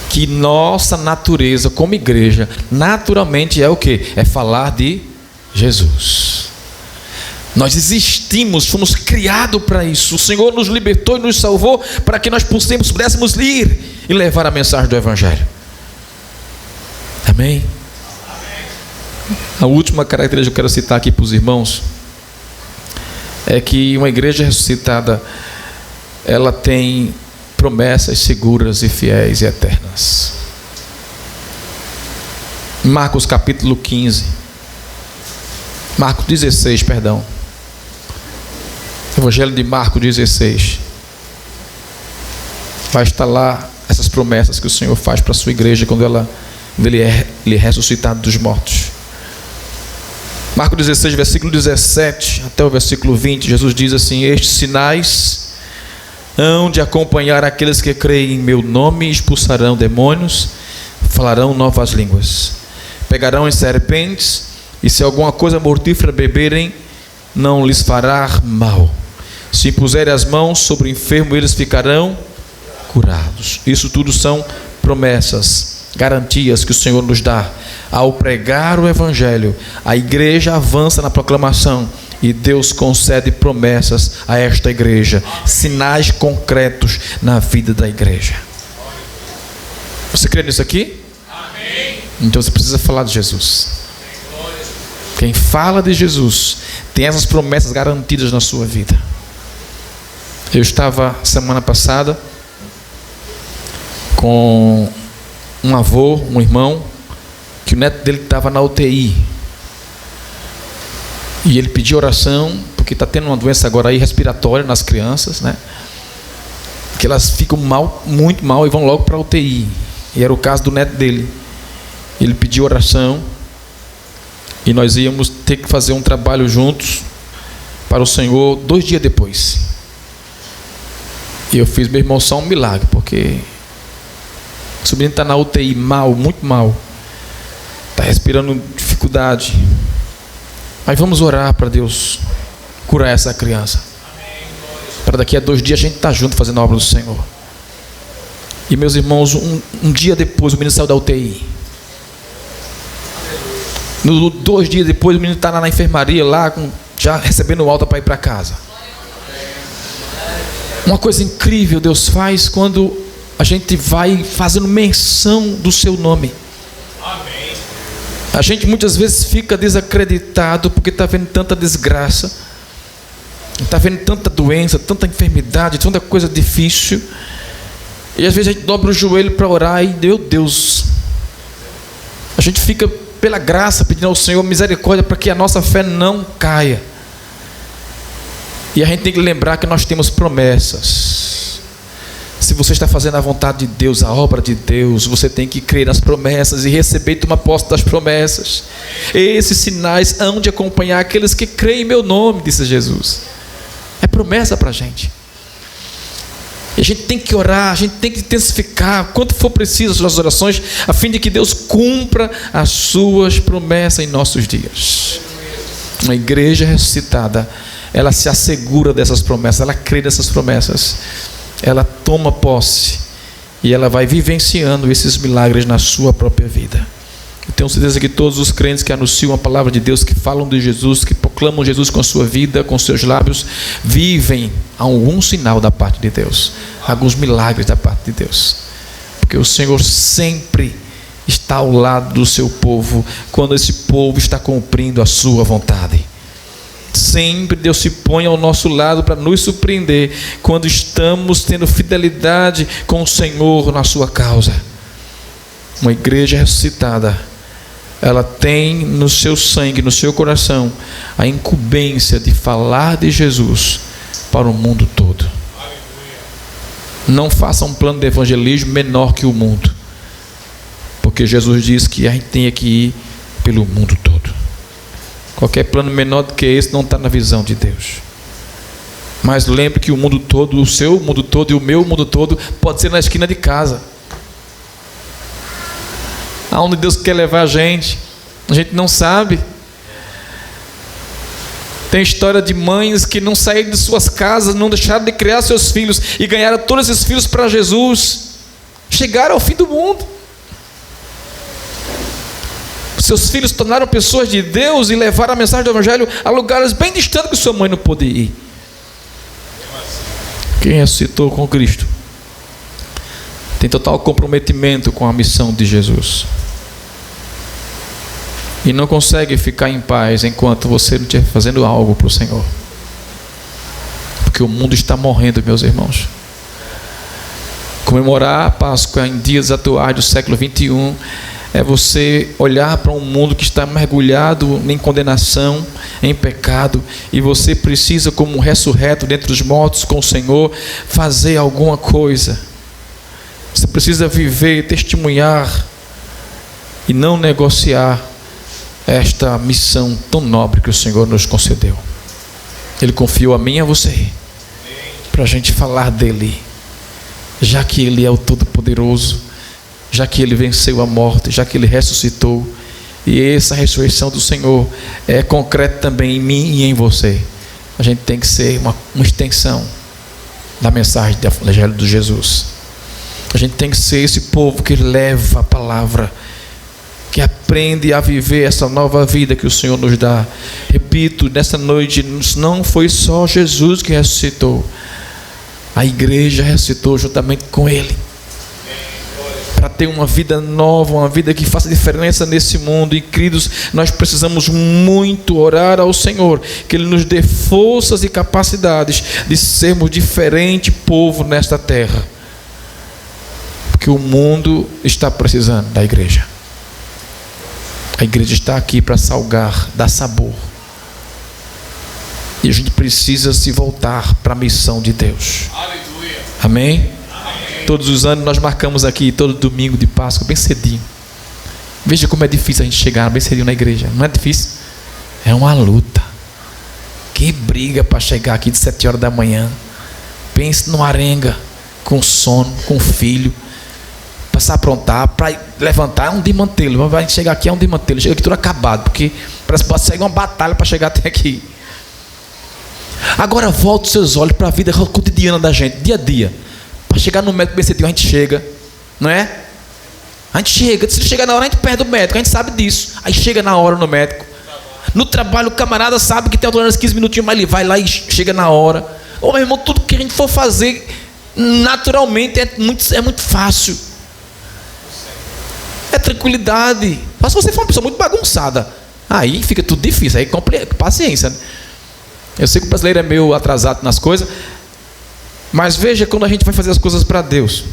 Que nossa natureza como igreja, naturalmente é o quê? É falar de Jesus. Nós existimos, fomos criados para isso. O Senhor nos libertou e nos salvou para que nós pudéssemos ir e levar a mensagem do Evangelho. Amém? A última característica que eu quero citar aqui para os irmãos é que uma igreja ressuscitada, ela tem promessas seguras e fiéis e eternas. Marcos capítulo 15, Marcos 16, perdão. Evangelho de Marcos 16. Vai estar lá essas promessas que o Senhor faz para a sua igreja quando ele é ressuscitado dos mortos. Marcos 16, versículo 17 até o versículo 20, Jesus diz assim: estes sinais hão de acompanhar aqueles que creem em meu nome, expulsarão demônios, falarão novas línguas, pegarão em serpentes, e se alguma coisa mortífera beberem, não lhes fará mal. Se impuserem as mãos sobre o enfermo, eles ficarão curados. Isso tudo são promessas, garantias que o Senhor nos dá. Ao pregar o Evangelho, a igreja avança na proclamação, e Deus concede promessas a esta igreja, sinais concretos na vida da igreja. Você crê nisso aqui? Amém. Então você precisa falar de Jesus. Quem fala de Jesus tem essas promessas garantidas na sua vida. Eu estava semana passada com um avô, um irmão, que o neto dele estava na UTI, e ele pediu oração porque está tendo uma doença agora aí respiratória nas crianças, né? Que elas ficam mal, muito mal, e vão logo para a UTI. E era o caso do neto dele. Ele pediu oração, e nós íamos ter que fazer um trabalho juntos para o Senhor 2 dias depois. E eu fiz, meu irmão, só um milagre, porque o sobrinho está na UTI mal, muito mal, está respirando dificuldade, mas vamos orar para Deus curar essa criança, para daqui a 2 dias a gente estar junto fazendo a obra do Senhor. E meus irmãos, um dia depois o menino saiu da UTI. 2 dias depois o menino está na enfermaria lá, já recebendo alta para ir para casa. Uma coisa incrível Deus faz quando a gente vai fazendo menção do seu nome. Amém. A gente muitas vezes fica desacreditado porque está vendo tanta desgraça, está vendo tanta doença, tanta enfermidade, tanta coisa difícil, e às vezes a gente dobra o joelho para orar e, meu Deus, a gente fica pela graça pedindo ao Senhor misericórdia para que a nossa fé não caia. E a gente tem que lembrar que nós temos promessas. Se você está fazendo a vontade de Deus, a obra de Deus, você tem que crer nas promessas e receber e tomar posse das promessas. Esses sinais hão de acompanhar aqueles que creem em meu nome, disse Jesus. É promessa para a gente. E a gente tem que orar, a gente tem que intensificar quanto for preciso as nossas orações, a fim de que Deus cumpra as suas promessas em nossos dias. Uma igreja ressuscitada, ela se assegura dessas promessas, ela crê nessas promessas, ela toma posse e ela vai vivenciando esses milagres na sua própria vida. Eu tenho certeza que todos os crentes que anunciam a palavra de Deus, que falam de Jesus, que proclamam Jesus com a sua vida, com seus lábios, vivem algum sinal da parte de Deus, alguns milagres da parte de Deus, porque o Senhor sempre está ao lado do seu povo, quando esse povo está cumprindo a sua vontade. Sempre Deus se põe ao nosso lado para nos surpreender, quando estamos tendo fidelidade com o Senhor na sua causa. Uma igreja ressuscitada, ela tem no seu sangue, no seu coração, a incumbência de falar de Jesus para o mundo todo. Não faça um plano de evangelismo menor que o mundo, porque Jesus diz que a gente tem que ir pelo mundo todo. Qualquer plano menor do que esse não está na visão de Deus. Mas lembre que o mundo todo, o seu mundo todo e o meu mundo todo, pode ser na esquina de casa. Aonde Deus quer levar a gente não sabe. Tem história de mães que não saíram de suas casas, não deixaram de criar seus filhos e ganharam todos esses filhos para Jesus. Chegaram ao fim do mundo. Seus filhos se tornaram pessoas de Deus e levaram a mensagem do Evangelho a lugares bem distantes que sua mãe não pôde ir. Quem ressuscitou com Cristo tem total comprometimento com a missão de Jesus e não consegue ficar em paz enquanto você não estiver fazendo algo para o Senhor, porque o mundo está morrendo, meus irmãos. Comemorar a Páscoa em dias atuais do século 21 é você olhar para um mundo que está mergulhado em condenação, em pecado, e você precisa, como um ressurreto dentre os mortos com o Senhor, fazer alguma coisa. Você precisa viver, testemunhar e não negociar esta missão tão nobre que o Senhor nos concedeu. Ele confiou a mim e a você para a gente falar dele, já que ele é o Todo-Poderoso, já que ele venceu a morte, já que ele ressuscitou, e essa ressurreição do Senhor é concreta também em mim e em você. A gente tem que ser uma extensão da mensagem do Evangelho de Jesus. A gente tem que ser esse povo que leva a palavra, que aprende a viver essa nova vida que o Senhor nos dá. Repito, nessa noite não foi só Jesus que ressuscitou, a igreja ressuscitou juntamente com ele, para ter uma vida nova, uma vida que faça diferença nesse mundo. E queridos, nós precisamos muito orar ao Senhor, que Ele nos dê forças e capacidades de sermos diferente povo nesta terra, porque o mundo está precisando da igreja. A igreja está aqui para salgar, dar sabor, e a gente precisa se voltar para a missão de Deus. Aleluia. Amém? Todos os anos nós marcamos aqui, todo domingo de Páscoa, bem cedinho. Veja como é difícil a gente chegar bem cedinho na igreja. Não é difícil? É uma luta. Que briga para chegar aqui de 7 horas da manhã. Pense numa arenga, com sono, com filho, para se aprontar, para levantar, é um desmantelo. Vai chegar aqui, é um desmantelo. Chega aqui tudo acabado, porque parece que pode sair uma batalha para chegar até aqui. Agora volte os seus olhos para a vida cotidiana da gente, dia a dia. Para chegar no médico bem cedinho, a gente chega, não é? A gente chega, se chegar na hora a gente perde o médico, a gente sabe disso. Aí chega na hora no médico. No trabalho o camarada sabe que tem tolerância 15 minutinhos, mas ele vai lá e chega na hora. Ô meu irmão, tudo que a gente for fazer naturalmente é muito fácil. É tranquilidade. Mas se você for uma pessoa muito bagunçada, aí fica tudo difícil, aí paciência, né? Eu sei que o brasileiro é meio atrasado nas coisas, mas veja quando a gente vai fazer as coisas para Deus,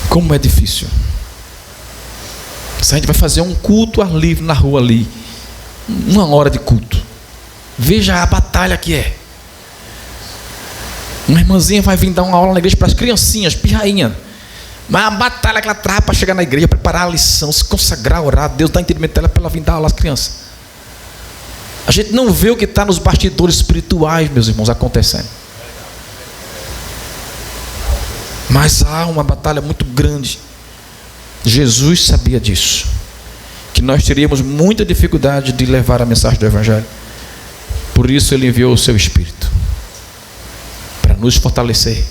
como é difícil. Se a gente vai fazer um culto ar livre na rua ali, 1 hora de culto, veja a batalha que é. Uma irmãzinha vai vir dar uma aula na igreja para as criancinhas, pirrainha. Mas a batalha que ela trava para chegar na igreja, preparar a lição, se consagrar, orar, Deus dá entendimento dela para ela vir dar aula às crianças. A gente não vê o que está nos bastidores espirituais, meus irmãos, acontecendo. Mas há uma batalha muito grande. Jesus sabia disso, que nós teríamos muita dificuldade de levar a mensagem do Evangelho. Por isso Ele enviou o seu Espírito, para nos fortalecer,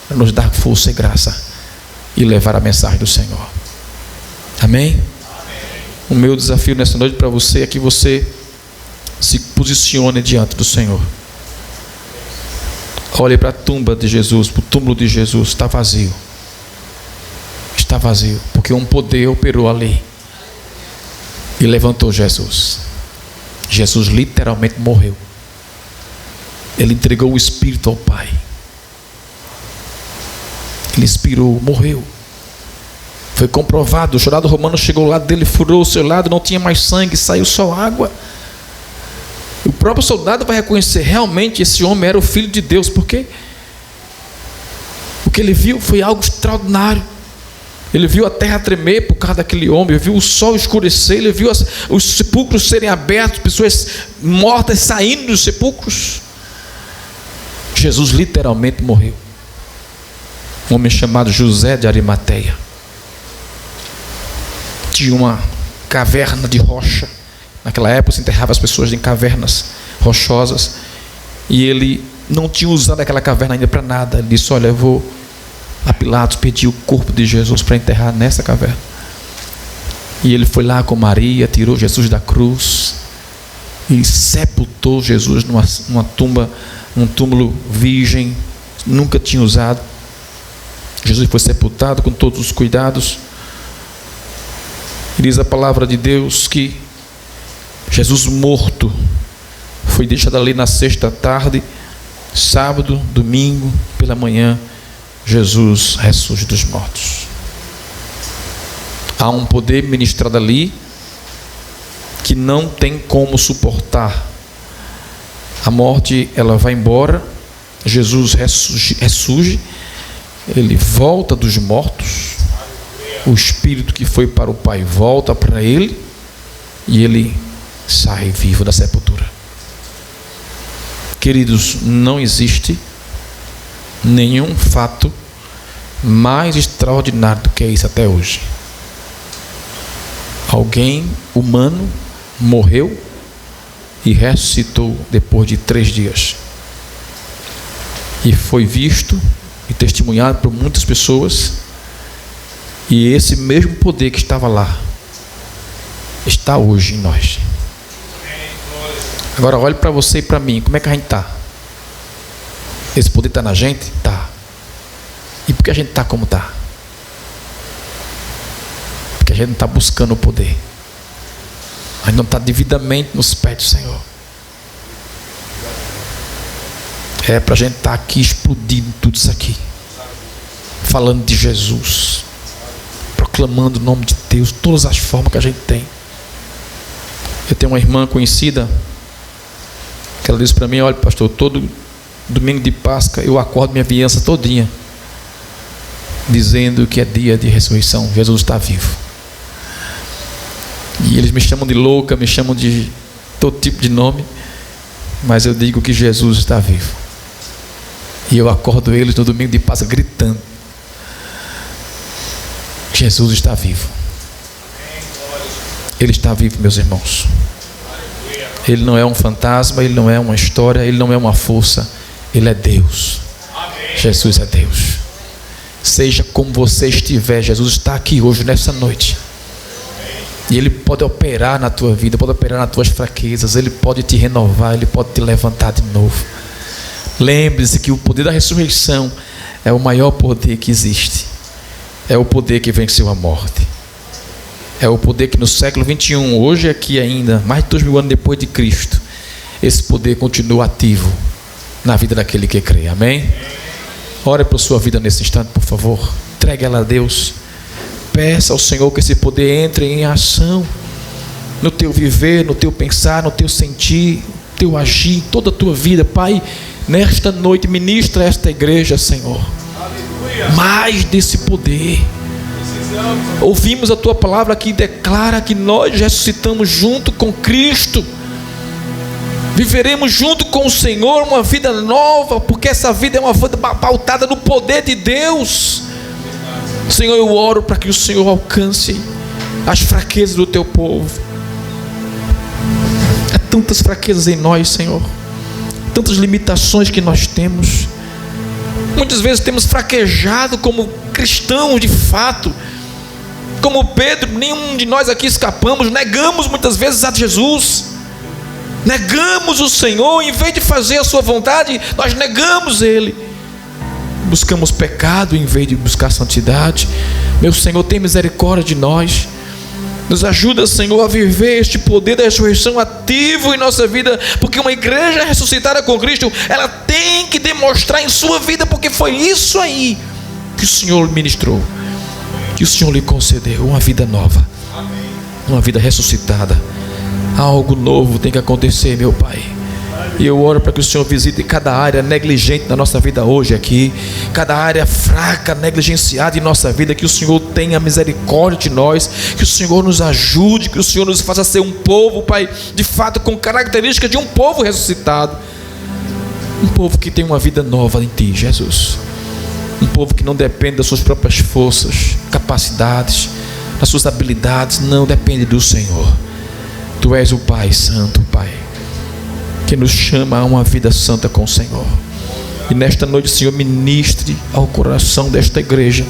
para nos dar força e graça, e levar a mensagem do Senhor. Amém? Amém. O meu desafio nessa noite para você é que você se posicione diante do Senhor. Olhe para a tumba de Jesus, para o túmulo de Jesus, está vazio. Está vazio, porque um poder operou ali e levantou Jesus. Jesus literalmente morreu. Ele entregou o Espírito ao Pai. Ele expirou, morreu. Foi comprovado, o soldado romano chegou ao lado dele, furou o seu lado, não tinha mais sangue, saiu só água. O próprio soldado vai reconhecer, realmente esse homem era o Filho de Deus, porque o que ele viu foi algo extraordinário. Ele viu a terra tremer por causa daquele homem, ele viu o sol escurecer, ele viu os sepulcros serem abertos, pessoas mortas saindo dos sepulcros. Jesus literalmente morreu. Um homem chamado José de Arimateia tinha uma caverna de rocha. Naquela época se enterrava as pessoas em cavernas rochosas, e ele não tinha usado aquela caverna ainda para nada. Ele disse: olha, eu vou a Pilatos pedir o corpo de Jesus para enterrar nessa caverna. E ele foi lá com Maria, tirou Jesus da cruz e sepultou Jesus numa tumba, num túmulo virgem, nunca tinha usado. Jesus foi sepultado com todos os cuidados. E diz a palavra de Deus que Jesus morto foi deixado ali na sexta tarde, sábado, domingo, pela manhã, Jesus ressurge dos mortos. Há um poder ministrado ali que não tem como suportar. A morte, ela vai embora, Jesus ressurge, ele volta dos mortos, o Espírito que foi para o Pai volta para ele, e ele sai vivo da sepultura. Queridos, não existe nenhum fato mais extraordinário do que isso até hoje. Alguém humano morreu e ressuscitou depois de 3 dias, e foi visto e testemunhado por muitas pessoas, e esse mesmo poder que estava lá está hoje em nós. Agora olhe para você e para mim, como é que a gente está? Esse poder está na gente? Está. E por que a gente está como está? Porque a gente não está buscando o poder, a gente não está devidamente nos pés do Senhor. É para a gente estar aqui explodindo tudo isso aqui, falando de Jesus, proclamando o nome de Deus, todas as formas que a gente tem. Eu tenho uma irmã conhecida que ela disse para mim: olha, pastor, todo domingo de Páscoa eu acordo minha vizinhança todinha dizendo que é dia de ressurreição, Jesus está vivo. E eles me chamam de louca, me chamam de todo tipo de nome, mas eu digo que Jesus está vivo. E eu acordo eles no domingo de Páscoa gritando: Jesus está vivo. Ele está vivo, meus irmãos. Ele não é um fantasma, ele não é uma história, ele não é uma força, ele é Deus. Jesus é Deus. Seja como você estiver, Jesus está aqui hoje, nessa noite, e Ele pode operar na tua vida, pode operar nas tuas fraquezas, Ele pode te renovar, Ele pode te levantar de novo. Lembre-se que o poder da ressurreição é o maior poder que existe. É o poder que venceu a morte. É o poder que no século 21, hoje aqui ainda, mais de 2000 anos depois de Cristo, esse poder continua ativo na vida daquele que crê. Amém? Ore por sua vida nesse instante, por favor. Entregue ela a Deus. Peça ao Senhor que esse poder entre em ação no teu viver, no teu pensar, no teu sentir, teu agir, em toda a tua vida, Pai. Nesta noite, ministra esta igreja, Senhor, mais desse poder. Ouvimos a tua palavra que declara que nós ressuscitamos junto com Cristo, viveremos junto com o Senhor uma vida nova, porque essa vida é uma vida pautada no poder de Deus. Senhor, eu oro para que o Senhor alcance as fraquezas do teu povo. Há tantas fraquezas em nós, Senhor, tantas limitações que nós temos. Muitas vezes temos fraquejado como cristãos de fato. Como Pedro, nenhum de nós aqui escapamos. Negamos muitas vezes a Jesus, negamos o Senhor. Em vez de fazer a sua vontade, nós negamos Ele. Buscamos pecado em vez de buscar santidade. Meu Senhor, tem misericórdia de nós. Nos ajuda, Senhor, a viver este poder da ressurreição ativo em nossa vida, porque uma igreja ressuscitada com Cristo, ela tem que demonstrar em sua vida, porque foi isso aí que o Senhor ministrou, que o Senhor lhe concedeu, uma vida nova, uma vida ressuscitada. Algo novo tem que acontecer, meu Pai. E eu oro para que o Senhor visite cada área negligente da nossa vida hoje aqui, cada área fraca, negligenciada em nossa vida. Que o Senhor tenha misericórdia de nós, que o Senhor nos ajude, que o Senhor nos faça ser um povo, Pai, de fato com características de um povo ressuscitado, um povo que tem uma vida nova em Ti, Jesus, um povo que não depende das suas próprias forças, capacidades, das suas habilidades, não depende do Senhor. Tu és o Pai Santo, Pai, que nos chama a uma vida santa com o Senhor. E nesta noite, Senhor, ministre ao coração desta igreja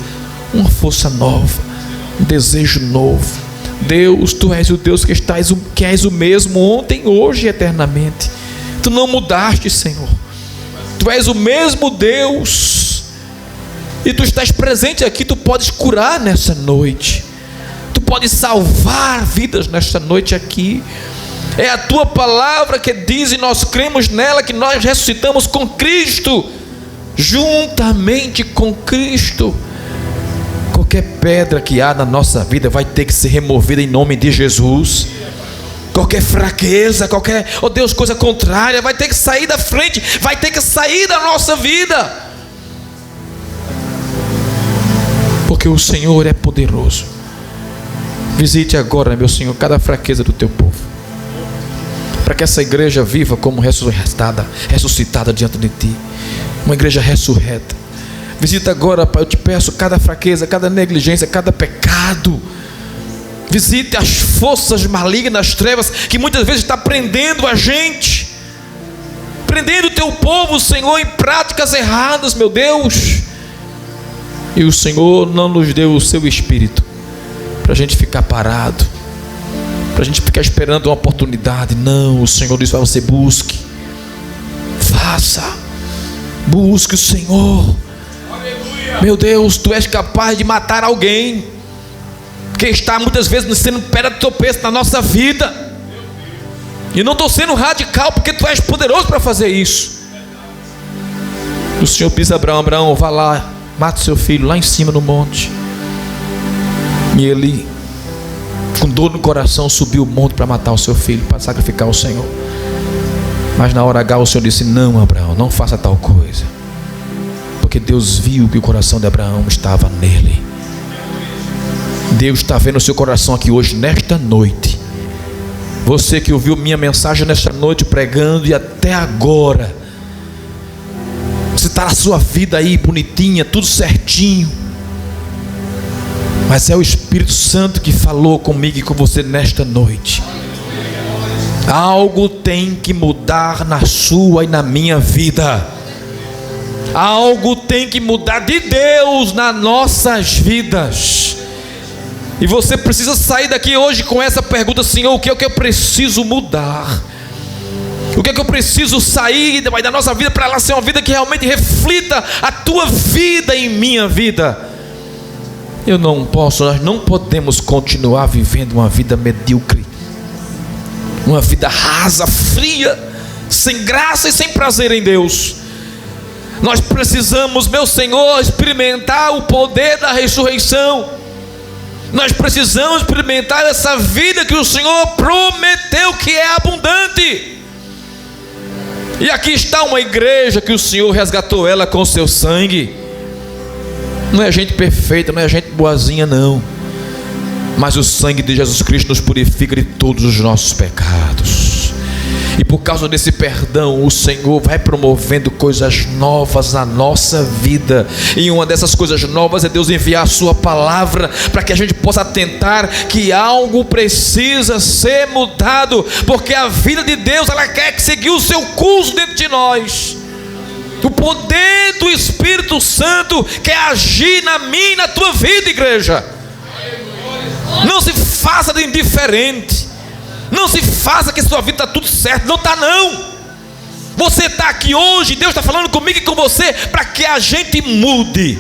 uma força nova, um desejo novo. Deus, Tu és o Deus que és o mesmo ontem, hoje e eternamente. Tu não mudaste, Senhor. Tu és o mesmo Deus, e Tu estás presente aqui. Tu podes curar nessa noite, Tu podes salvar vidas nesta noite aqui. É a Tua palavra que diz, e nós cremos nela, que nós ressuscitamos com Cristo, juntamente com Cristo. Qualquer pedra que há na nossa vida vai ter que ser removida em nome de Jesus. Qualquer fraqueza, qualquer, oh Deus, coisa contrária, vai ter que sair da frente, vai ter que sair da nossa vida, porque o Senhor é poderoso. Visite agora, meu Senhor, cada fraqueza do Teu povo, para que essa igreja viva como ressuscitada diante de Ti, uma igreja ressurreta. Visita agora, Pai, eu te peço, cada fraqueza, cada negligência, cada pecado. Visite as forças malignas, as trevas, que muitas vezes está prendendo a gente, prendendo o Teu povo, Senhor, em práticas erradas, meu Deus. E o Senhor não nos deu o Seu Espírito para a gente ficar parado, para a gente ficar esperando uma oportunidade. Não, o Senhor diz para você: busque, faça, busque o Senhor. Aleluia. Meu Deus, Tu és capaz de matar alguém que está muitas vezes sendo pedra de tropeço na nossa vida. E não estou sendo radical, porque Tu és poderoso para fazer isso. O Senhor diz a Abraão: Abraão, vá lá, mata o seu filho lá em cima no monte. E ele, com dor no coração, subiu o monte para matar o seu filho, para sacrificar o Senhor. Mas na hora H o Senhor disse: não, Abraão, não faça tal coisa, porque Deus viu que o coração de Abraão estava nele. Deus está vendo o seu coração aqui hoje, nesta noite. Você que ouviu minha mensagem nesta noite pregando, e até agora você está na sua vida aí bonitinha, tudo certinho, mas é o Espírito Santo que falou comigo e com você nesta noite. Algo tem que mudar na sua e na minha vida. Algo tem que mudar de Deus nas nossas vidas. E você precisa sair daqui hoje com essa pergunta: Senhor, o que é que eu preciso mudar? O que é que eu preciso sair da nossa vida para ela ser uma vida que realmente reflita a Tua vida em minha vida? Nós não podemos continuar vivendo uma vida medíocre, uma vida rasa, fria, sem graça e sem prazer em Deus. Nós precisamos, meu Senhor, experimentar o poder da ressurreição. Nós precisamos experimentar essa vida que o Senhor prometeu, que é abundante. E aqui está uma igreja que o Senhor resgatou ela com o seu sangue. Não é gente perfeita, não é gente boazinha, não. Mas o sangue de Jesus Cristo nos purifica de todos os nossos pecados. E por causa desse perdão, o Senhor vai promovendo coisas novas na nossa vida. E uma dessas coisas novas é Deus enviar a sua palavra, para que a gente possa atentar que algo precisa ser mudado, porque a vida de Deus, ela quer seguir o seu curso dentro de nós. O poder do Espírito Santo quer agir na minha e na tua vida, igreja. Não se faça de indiferente. Não se faça que sua vida está tudo certo. Não está, não. Você está aqui hoje, Deus está falando comigo e com você, para que a gente mude,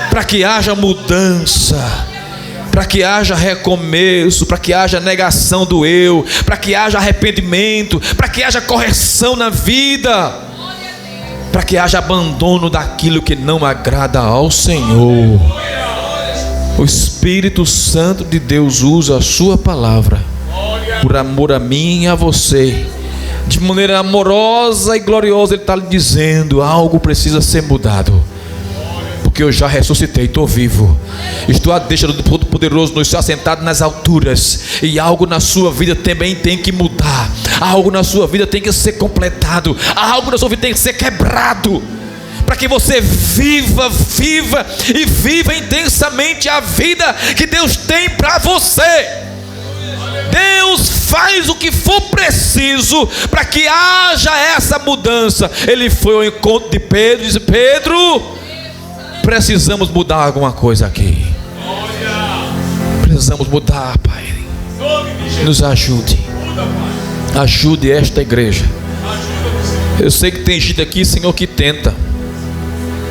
para que haja mudança, para que haja recomeço, para que haja negação do eu, para que haja arrependimento, para que haja correção na vida, para que haja abandono daquilo que não agrada ao Senhor. O Espírito Santo de Deus usa a sua palavra por amor a mim e a você. De maneira amorosa e gloriosa Ele está lhe dizendo: algo precisa ser mudado, porque eu já ressuscitei, estou vivo, estou à destra do Todo-Poderoso, no céu, assentado nas alturas. E algo na sua vida também tem que mudar. Algo na sua vida tem que ser completado. Algo na sua vida tem que ser quebrado, para que você viva e viva intensamente a vida que Deus tem para você. Deus faz o que for preciso para que haja essa mudança. Ele foi ao encontro de Pedro e disse: Pedro, precisamos mudar alguma coisa aqui. Precisamos mudar, Pai. Nos ajude. Ajude esta igreja. Eu sei que tem gente aqui, Senhor, que tenta,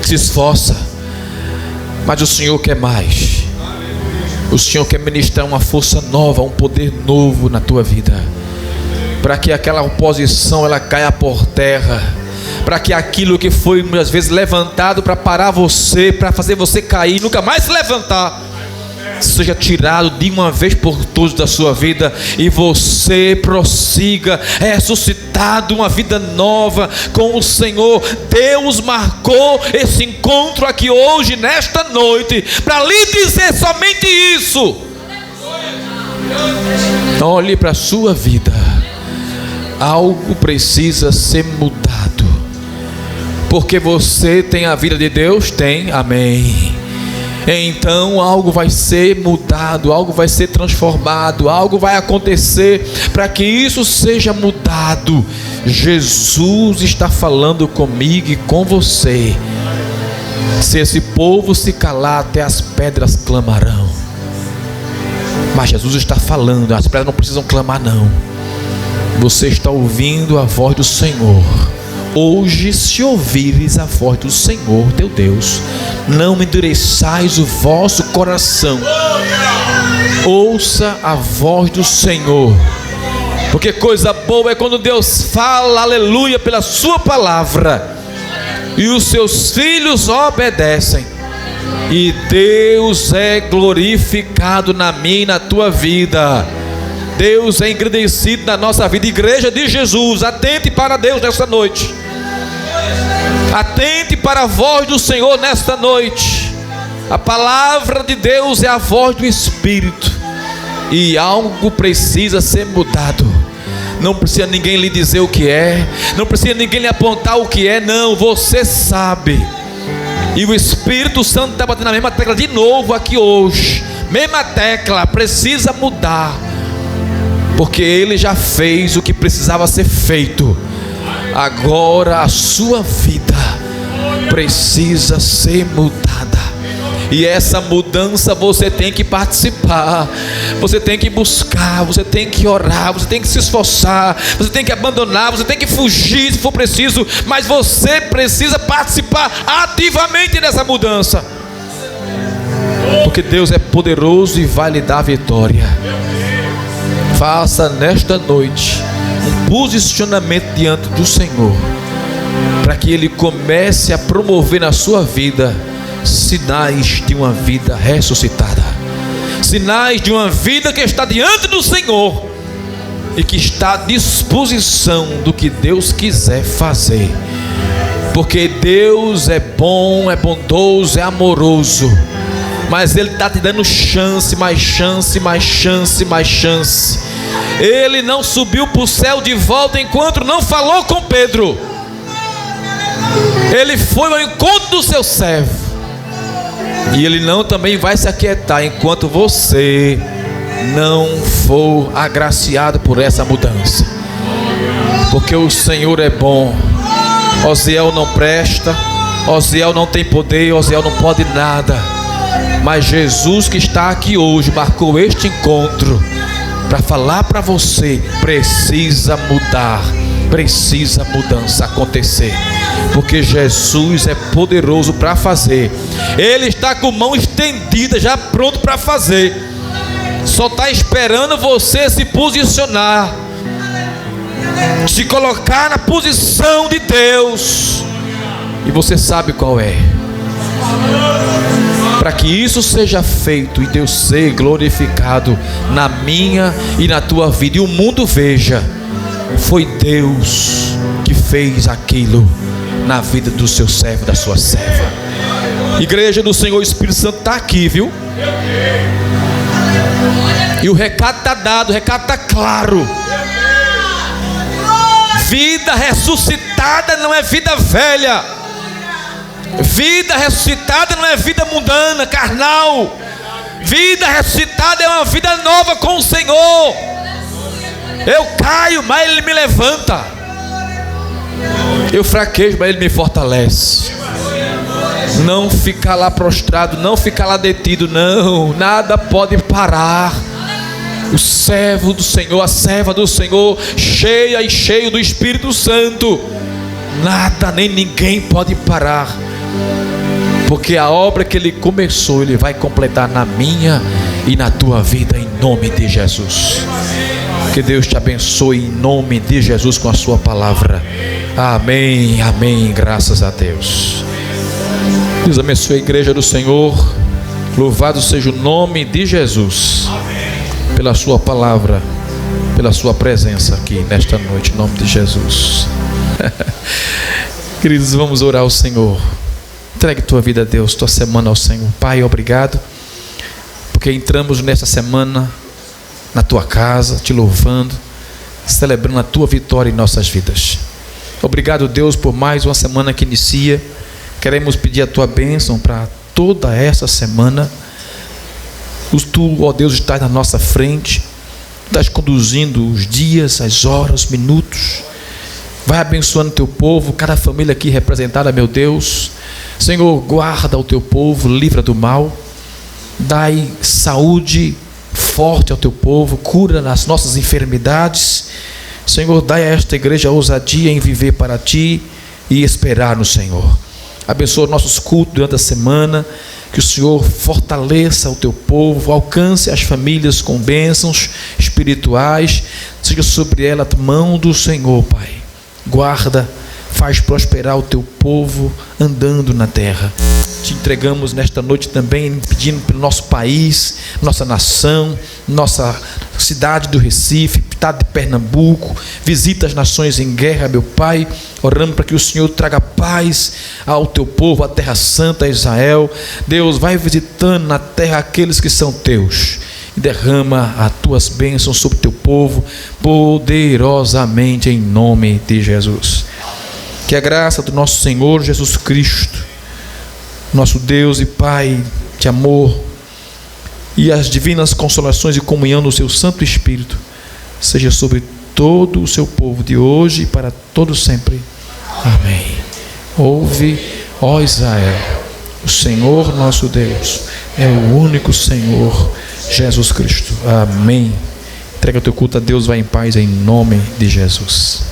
que se esforça, mas o Senhor quer mais. O Senhor quer ministrar uma força nova, um poder novo na tua vida, para que aquela oposição ela caia por terra, para que aquilo que foi muitas vezes levantado para parar você, para fazer você cair, nunca mais se levantar, seja tirado de uma vez por todas da sua vida, e você prossiga ressuscitado, uma vida nova com o Senhor. Deus marcou esse encontro aqui hoje, nesta noite, para lhe dizer somente isso. Olhe para a sua vida. Algo precisa ser mudado, porque você tem a vida de Deus? Tem, amém. Então algo vai ser mudado, algo vai ser transformado, algo vai acontecer para que isso seja mudado. Jesus está falando comigo e com você. Se esse povo se calar, até as pedras clamarão. Mas Jesus está falando, as pedras não precisam clamar, não. Você está ouvindo a voz do Senhor. Hoje, se ouvires a voz do Senhor teu Deus, não endureçais o vosso coração. Ouça a voz do Senhor, porque coisa boa é quando Deus fala, aleluia, pela sua palavra, e os seus filhos obedecem, e Deus é glorificado na minha e na tua vida. Deus é engrandecido na nossa vida. Igreja de Jesus, atente para Deus nesta noite. Atente para a voz do Senhor nesta noite. A palavra de Deus é a voz do Espírito, e algo precisa ser mudado. Não precisa ninguém lhe dizer o que é, não precisa ninguém lhe apontar o que é, não, você sabe. E o Espírito Santo está batendo na mesma tecla de novo aqui hoje. Mesma tecla, precisa mudar, porque Ele já fez o que precisava ser feito. Agora a sua vida precisa ser mudada, e essa mudança você tem que participar, você tem que buscar, você tem que orar, você tem que se esforçar, você tem que abandonar, você tem que fugir se for preciso, mas você precisa participar ativamente dessa mudança, porque Deus é poderoso e vai lhe dar vitória. Faça nesta noite um posicionamento diante do Senhor, para que Ele comece a promover na sua vida sinais de uma vida ressuscitada, sinais de uma vida que está diante do Senhor, e que está à disposição do que Deus quiser fazer, porque Deus é bom, é bondoso, é amoroso, mas Ele está te dando chance, mais chance, mais chance, mais chance. Ele não subiu para o céu de volta enquanto não falou com Pedro. Ele foi ao encontro do seu servo, e Ele não também vai se aquietar enquanto você não for agraciado por essa mudança, porque o Senhor é bom. Osiel não presta, Osiel não tem poder, Osiel não pode nada, mas Jesus que está aqui hoje marcou este encontro para falar para você: precisa mudar, precisa mudança acontecer, porque Jesus é poderoso para fazer. Ele está com mão estendida, já pronto para fazer, só está esperando você se posicionar, se colocar na posição de Deus, e você sabe qual é. Para que isso seja feito e Deus seja glorificado na minha e na tua vida, e o mundo veja, foi Deus que fez aquilo na vida do seu servo, da sua serva. Igreja do Senhor, o Espírito Santo está aqui, viu? E o recado está dado, o recado está claro. Vida ressuscitada não é vida velha. Vida ressuscitada não é vida mundana, carnal. Vida ressuscitada é uma vida nova com o Senhor. Eu caio, mas Ele me levanta. Eu fraquejo, mas Ele me fortalece. Não ficar lá prostrado, não ficar lá detido, não. Nada pode parar o servo do Senhor, a serva do Senhor, cheia e cheio do Espírito Santo. Nada nem ninguém pode parar, porque a obra que Ele começou, Ele vai completar na minha e na tua vida, em nome de Jesus. Que Deus te abençoe em nome de Jesus com a sua palavra. Amém, amém, graças a Deus. Deus abençoe a igreja do Senhor. Louvado seja o nome de Jesus, pela sua palavra, pela sua presença aqui nesta noite, em nome de Jesus. Queridos, vamos orar ao Senhor. Entregue tua vida a Deus, tua semana ao Senhor. Pai, obrigado, porque entramos nesta semana na tua casa, te louvando, celebrando a tua vitória em nossas vidas. Obrigado, Deus, por mais uma semana que inicia. Queremos pedir a tua bênção para toda essa semana. Tu, ó Deus, estás na nossa frente, estás conduzindo os dias, as horas, os minutos. Vai abençoando o teu povo, cada família aqui representada, meu Deus. Senhor, guarda o teu povo, livra do mal. Dai saúde forte ao teu povo, cura nas nossas enfermidades. Senhor, dai a esta igreja ousadia em viver para ti e esperar no Senhor. Abençoa nossos cultos durante a semana. Que o Senhor fortaleça o teu povo, alcance as famílias com bênçãos espirituais. Seja sobre ela a mão do Senhor, Pai. Guarda, faz prosperar o teu povo andando na terra. Te entregamos nesta noite também, pedindo pelo nosso país, nossa nação, nossa cidade do Recife, estado de Pernambuco. Visita as nações em guerra, meu Pai. Oramos para que o Senhor traga paz ao teu povo, à terra santa, a Israel. Deus, vai visitando na terra aqueles que são teus, e derrama as tuas bênçãos sobre o teu povo poderosamente, em nome de Jesus. Que a graça do nosso Senhor Jesus Cristo, nosso Deus e Pai de amor, e as divinas consolações e comunhão do seu Santo Espírito seja sobre todo o seu povo, de hoje e para todo sempre. Amém. Ouve, ó Israel, o Senhor nosso Deus é o único Senhor, Jesus Cristo. Amém. Entrega o teu culto a Deus, vai em paz, em nome de Jesus.